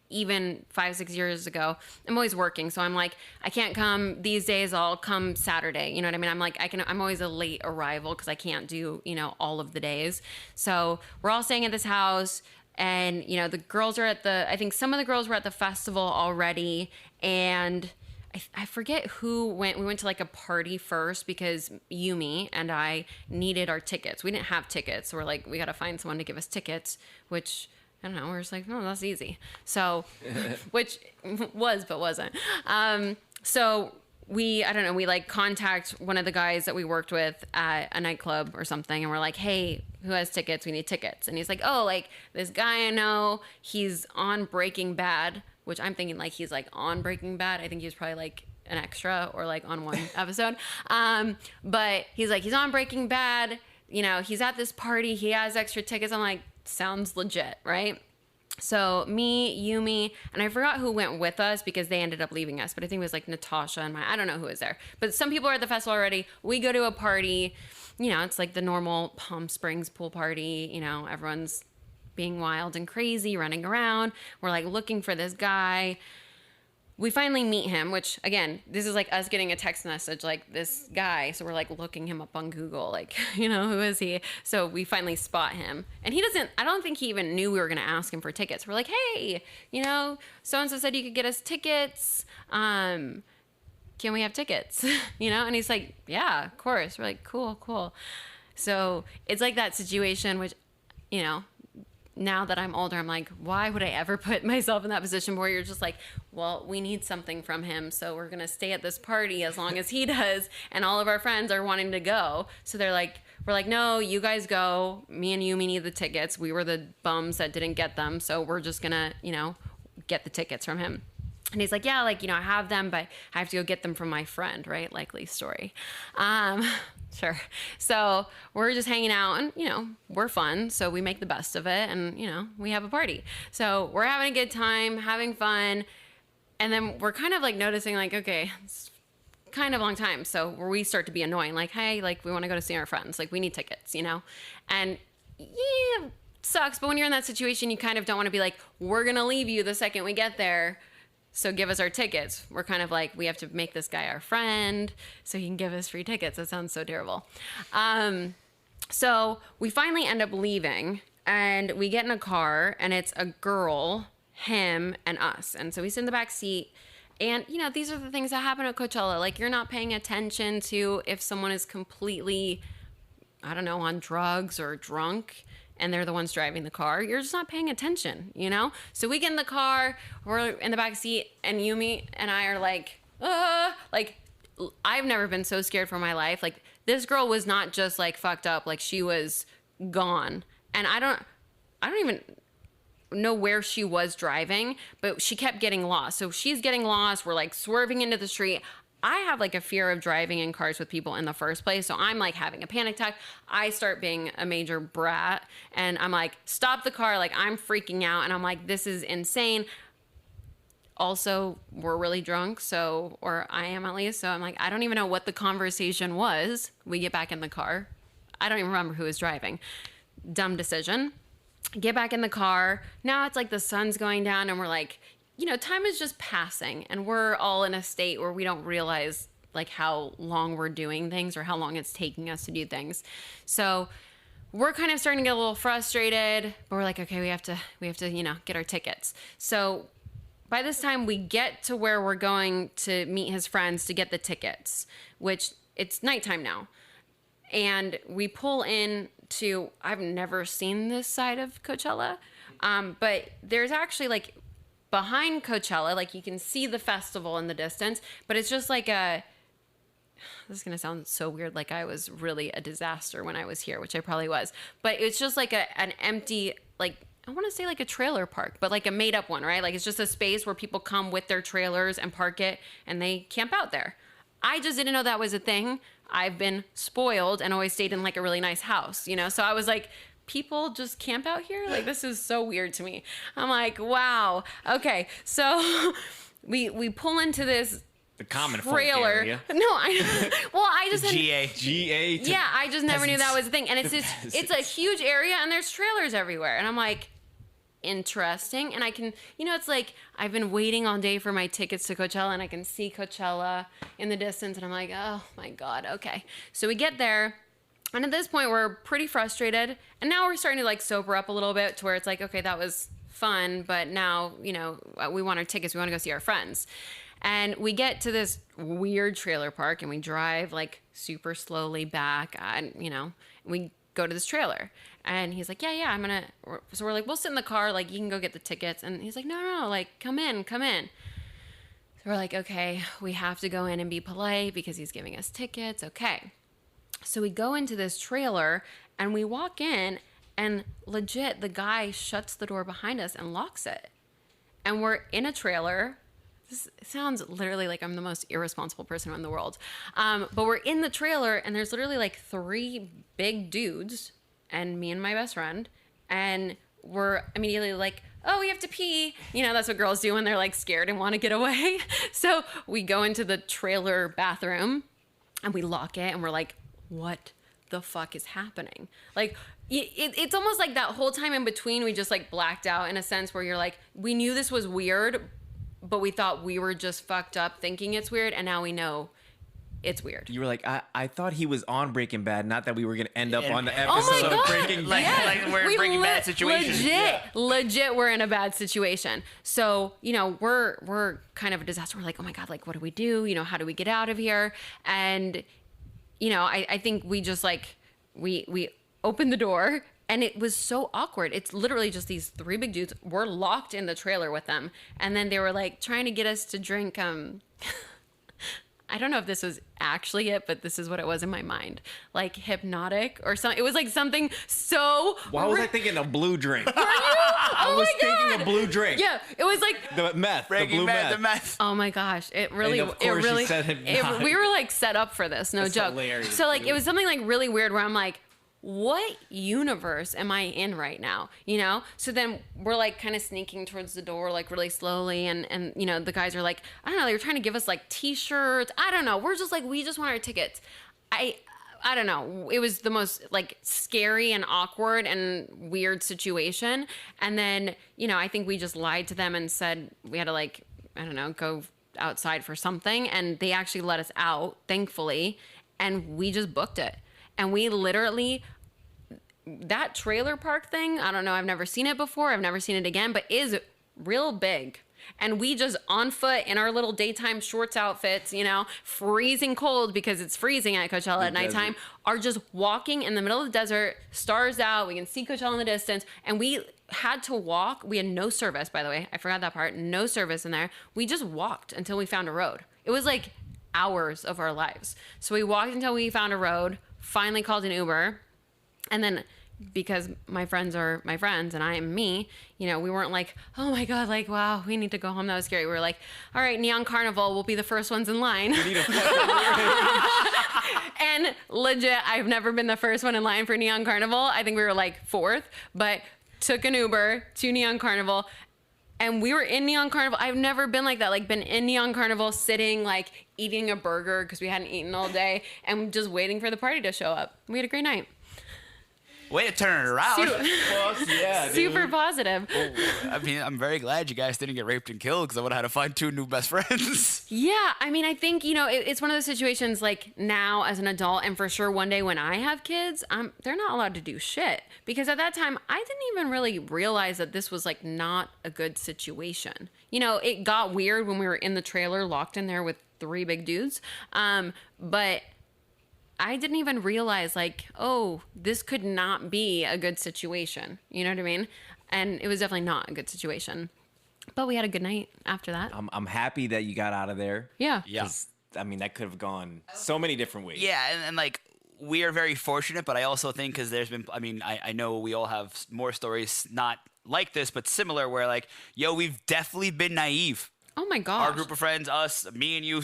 even 5-6 years ago, I'm always working. So I'm like, I can't come these days. I'll come Saturday. You know what I mean? I'm like, I'm always a late arrival because I can't do, all of the days. So we're all staying at this house. And, the girls are I think some of the girls were at the festival already. And I forget who went. We went to like a party first because Yumi and I needed our tickets. We didn't have tickets. So we're like, we got to find someone to give us tickets, which I don't know. We're just like, oh, that's easy. So, which was, but wasn't. So I don't know, we like contact one of the guys that we worked with at a nightclub or something. And we're like, hey, who has tickets? We need tickets. And he's like, oh, like this guy I know, he's on Breaking Bad. Which I'm thinking like he's like on Breaking Bad. I think he was probably like an extra or like on one episode. But he's like, he's on Breaking Bad. He's at this party. He has extra tickets. I'm like, sounds legit, right? So me, Yumi, and I forgot who went with us because they ended up leaving us. But I think it was like Natasha and I don't know who was there. But some people are at the festival already. We go to a party. It's like the normal Palm Springs pool party. Everyone's being wild and crazy, running around. We're like looking for this guy. We finally meet him, which again, this is like us getting a text message, like this guy. So we're like looking him up on Google, like, who is he? So we finally spot him. And I don't think he even knew we were going to ask him for tickets. We're like, hey, so-and-so said you could get us tickets. Can we have tickets? And he's like, yeah, of course. We're like, cool. So it's like that situation, which, you know, now that I'm older, I'm like, why would I ever put myself in that position where you're just like, well, we need something from him, so we're going to stay at this party as long as he does, and all of our friends are wanting to go. So they're like, we're like, no, you guys go. Me and Yumi need the tickets. We were the bums that didn't get them, so we're just going to, you know, get the tickets from him. And he's like, yeah, like, you know, I have them, but I have to go get them from my friend, right? Likely story. Sure. So we're just hanging out and, you know, we're fun. So we make the best of it and, you know, we have a party. So we're having a good time, having fun. And then we're kind of like noticing like, okay, it's kind of a long time. So where we start to be annoying, like, hey, like we want to go to see our friends. Like we need tickets, you know? And yeah, sucks. But when you're in that situation, you kind of don't want to be like, we're going to leave you the second we get there. So give us our tickets. We're kind of like, we have to make this guy our friend so he can give us free tickets. That sounds so terrible. So we finally end up leaving and we get in a car and it's a girl, him, and us. And so we sit in the back seat. And, you know, these are the things that happen at Coachella. Like you're not paying attention to if someone is completely, I don't know, on drugs or drunk and they're the ones driving the car. You're just not paying attention, you know? So we get in the car, we're in the back seat, and Yumi and I are like, like, I've never been so scared for my life. Like, this girl was not just, like, fucked up. Like, she was gone. And I don't even know where she was driving, but she kept getting lost. So she's getting lost. We're, like, swerving into the street. I have like a fear of driving in cars with people in the first place. So I'm like having a panic attack. I start being a major brat and I'm like, stop the car. Like I'm freaking out. And I'm like, this is insane. Also, we're really drunk. So, or I am at least. So I'm like, I don't even know what the conversation was. We get back in the car. I don't even remember who was driving. Dumb decision. Get back in the car. Now it's like the sun's going down and we're like, you know, time is just passing and we're all in a state where we don't realize like how long we're doing things or how long it's taking us to do things. So we're kind of starting to get a little frustrated, but we're like, okay, we have to, you know, get our tickets. So by this time we get to where we're going to meet his friends to get the tickets, which it's nighttime now. And we pull in to, I've never seen this side of Coachella, but there's actually like, behind Coachella, like you can see the festival in the distance, but it's just like this is going to sound so weird, like I was really a disaster when I was here, which I probably was, but it's just like an empty, like, I want to say like a trailer park, but like a made up one, right? Like it's just a space where people come with their trailers and park it and they camp out there. I just didn't know that was a thing. I've been spoiled and always stayed in like a really nice house, you know? So I was like, people just camp out here? Like, this is so weird to me. I'm like, wow. Okay, so we pull into this The common trailer. folk area. No, I just GA. yeah, I just never knew that was a thing. And it's a huge area and there's trailers everywhere. And I'm like, interesting. And I can, you know, it's like I've been waiting all day for my tickets to Coachella and I can see Coachella in the distance and I'm like, oh my God, okay. So we get there. And at this point, we're pretty frustrated. And now we're starting to like sober up a little bit to where it's like, okay, that was fun. But now, you know, we want our tickets. We want to go see our friends. And we get to this weird trailer park and we drive like super slowly back. And, you know, we go to this trailer. And he's like, yeah, I'm going to. So we're like, we'll sit in the car. Like, you can go get the tickets. And he's like, no, like, come in. So we're like, okay, we have to go in and be polite because he's giving us tickets. Okay. So we go into this trailer and we walk in and legit the guy shuts the door behind us and locks it. And we're in a trailer. This sounds literally like I'm the most irresponsible person in the world. But we're in the trailer and there's literally like 3 big dudes and me and my best friend. And we're immediately like, oh, we have to pee. You know, that's what girls do when they're like scared and want to get away. So we go into the trailer bathroom and we lock it and we're like, what the fuck is happening? Like, it's almost like that whole time in between, we just like blacked out in a sense where you're like, we knew this was weird, but we thought we were just fucked up thinking it's weird. And now we know it's weird. You were like, I thought he was on Breaking Bad, not that we were going to end up on the Oh episode my of God. Breaking Bad. Like we're in Breaking Bad situation. Legit, we're in a bad situation. So, you know, we're kind of a disaster. We're like, oh my God, like, what do we do? You know, how do we get out of here? And, you know, I think we just like we opened the door, and it was so awkward. It's literally just these three big dudes. We're locked in the trailer with them. And then they were like trying to get us to drink, I don't know if this was actually it, but this is what it was in my mind. Like hypnotic or something. It was like something so... Why was I thinking a blue drink? Were you? I was thinking a blue drink. Yeah, it was like... The meth, the Breaking blue Bad, meth. the meth. Oh my gosh, it really, And of course it really, you said hypnotic. we were like set up for this, no That's joke. hilarious, So like, dude. it was something like really weird where I'm like, what universe am I in right now? You know? So then we're like kind of sneaking towards the door, like really slowly. And, you know, the guys are like, I don't know, they were trying to give us like t-shirts. I don't know. We're just like, we just want our tickets. I don't know. It was the most like scary and awkward and weird situation. And then, you know, I think we just lied to them and said we had to like, I don't know, go outside for something. And they actually let us out, thankfully. And we just booked it. And we literally, that trailer park thing, I don't know, I've never seen it before. I've never seen it again, but is real big. And we just on foot in our little daytime shorts outfits, you know, freezing cold because it's freezing at Coachella at nighttime, are just walking in the middle of the desert, stars out. We can see Coachella in the distance. And we had to walk. We had no service, by the way. I forgot that part. No service in there. We just walked until we found a road. It was like hours of our lives. So we walked until we found a road, finally called an Uber. And then because my friends are my friends and I am me, you know, we weren't like, oh my God, like, wow, we need to go home. That was scary. We were like, all right, Neon Carnival, we'll be the first ones in line. And legit, I've never been the first one in line for Neon Carnival. I think we were like fourth, but took an Uber to Neon Carnival. And we were in Neon Carnival. I've never been like that. Like been in Neon Carnival sitting, like eating a burger because we hadn't eaten all day and just waiting for the party to show up. We had a great night. Way to turn it around. Yeah, dude. Super positive. I mean, I'm very glad you guys didn't get raped and killed because I would have had to find 2 new best friends. Yeah, I mean, I think, you know, it's one of those situations like now as an adult, and for sure one day when I have kids, they're not allowed to do shit. Because at that time, I didn't even really realize that this was like not a good situation. You know, it got weird when we were in the trailer locked in there with 3 big dudes. But I didn't even realize like, oh, this could not be a good situation. You know what I mean? And it was definitely not a good situation. But we had a good night after that. I'm happy that you got out of there. Yeah. Yeah. 'Cause, I mean, that could have gone so many different ways. Yeah, and like we are very fortunate, but I also think because there's been, I mean, I know we all have more stories not like this, but similar where like, yo, we've definitely been naive. Oh my gosh. Our group of friends, us, me and you,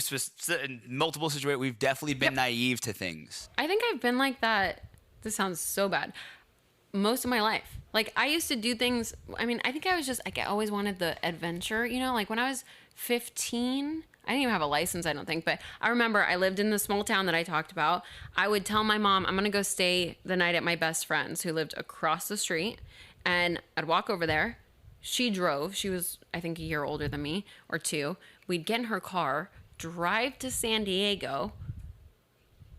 in multiple situations, we've definitely been naive to things. I think I've been like that. This sounds so bad. Most of my life. Like I used to do things. I mean, I think I was just like, I always wanted the adventure, you know, like when I was 15, I didn't even have a license, I don't think, but I remember I lived in the small town that I talked about. I would tell my mom, I'm going to go stay the night at my best friend's who lived across the street, and I'd walk over there. She drove. She was, I think, a year older than me or 2. We'd get in her car, drive to San Diego,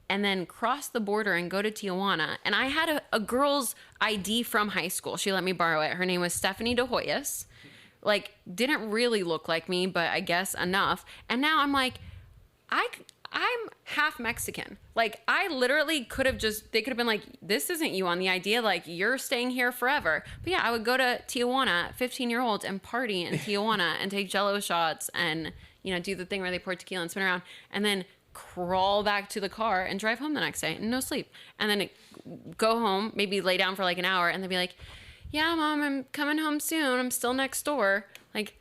and then cross the border and go to Tijuana. And I had a girl's ID from high school. She let me borrow it. Her name was Stephanie De Hoyos. Like, didn't really look like me, but I guess enough. And now I'm like, I'm half Mexican. Like, I literally could have they could have been like, this isn't you on the idea. Like, you're staying here forever. But yeah, I would go to Tijuana, 15-year-olds, and party in Tijuana and take Jello shots and, you know, do the thing where they pour tequila and spin around and then crawl back to the car and drive home the next day and no sleep. And then go home, maybe lay down for like an hour and then be like, yeah, Mom, I'm coming home soon. I'm still next door. Like,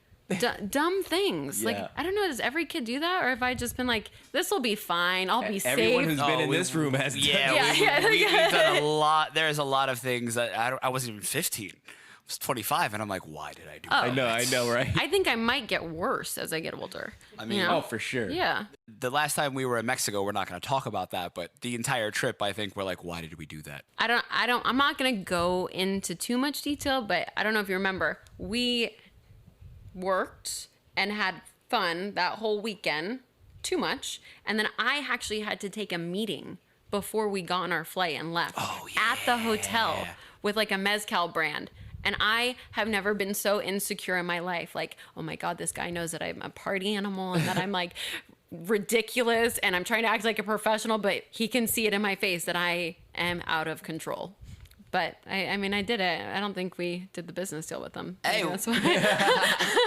dumb things. Yeah. Like, I don't know, does every kid do that? Or have I just been like, this will be fine. I'll be Everyone safe. who's been in this room has done Yeah, we've done a lot. There's a lot of things that I wasn't even 15. I was 25, and I'm like, why did I do that? I know, right? I think I might get worse as I get older. I mean, you know? Oh, for sure. Yeah. The last time we were in Mexico, we're not going to talk about that, but the entire trip, I think we're like, why did we do that? I'm not going to go into too much detail, but I don't know if you remember. We worked and had fun that whole weekend, too much. And then I actually had to take a meeting before we got on our flight and left at the hotel with like a mezcal brand. And I have never been so insecure in my life. Like, oh my God, this guy knows that I'm a party animal and that I'm like ridiculous and I'm trying to act like a professional, but he can see it in my face that I am out of control. But I mean, I did it. I don't think we did the business deal with them. Hey. That's why.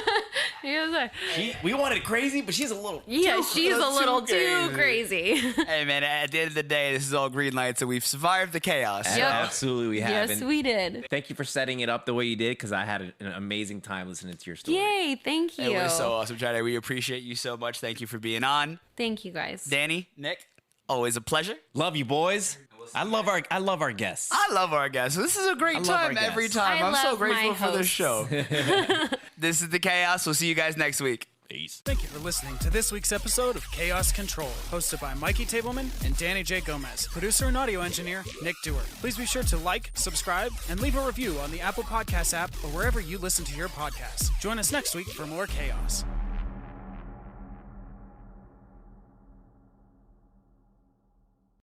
We wanted crazy, but she's a little. Yeah, she's a little too crazy. Hey, man, at the end of the day, this is all green light, so we've survived the chaos. Yep. Absolutely, we have. Yes, And we did. Thank you for setting it up the way you did, because I had an amazing time listening to your story. Yay, thank you. It was so awesome, Charity. We appreciate you so much. Thank you for being on. Thank you, guys. Danny, Nick, always a pleasure. Love you, boys. I love our guests. I love our guests. This is a great love our time every guests. time. I I'm so love my grateful for this hosts. show. This is The Chaos. We'll see you guys next week. Peace. Thank you for listening to this week's episode of Chaos Control, hosted by Mikey Tableman and Danny J. Gomez, producer and audio engineer Nick Dewar. Please be sure to like, subscribe, and leave a review on the Apple Podcasts app or wherever you listen to your podcasts. Join us next week for more chaos.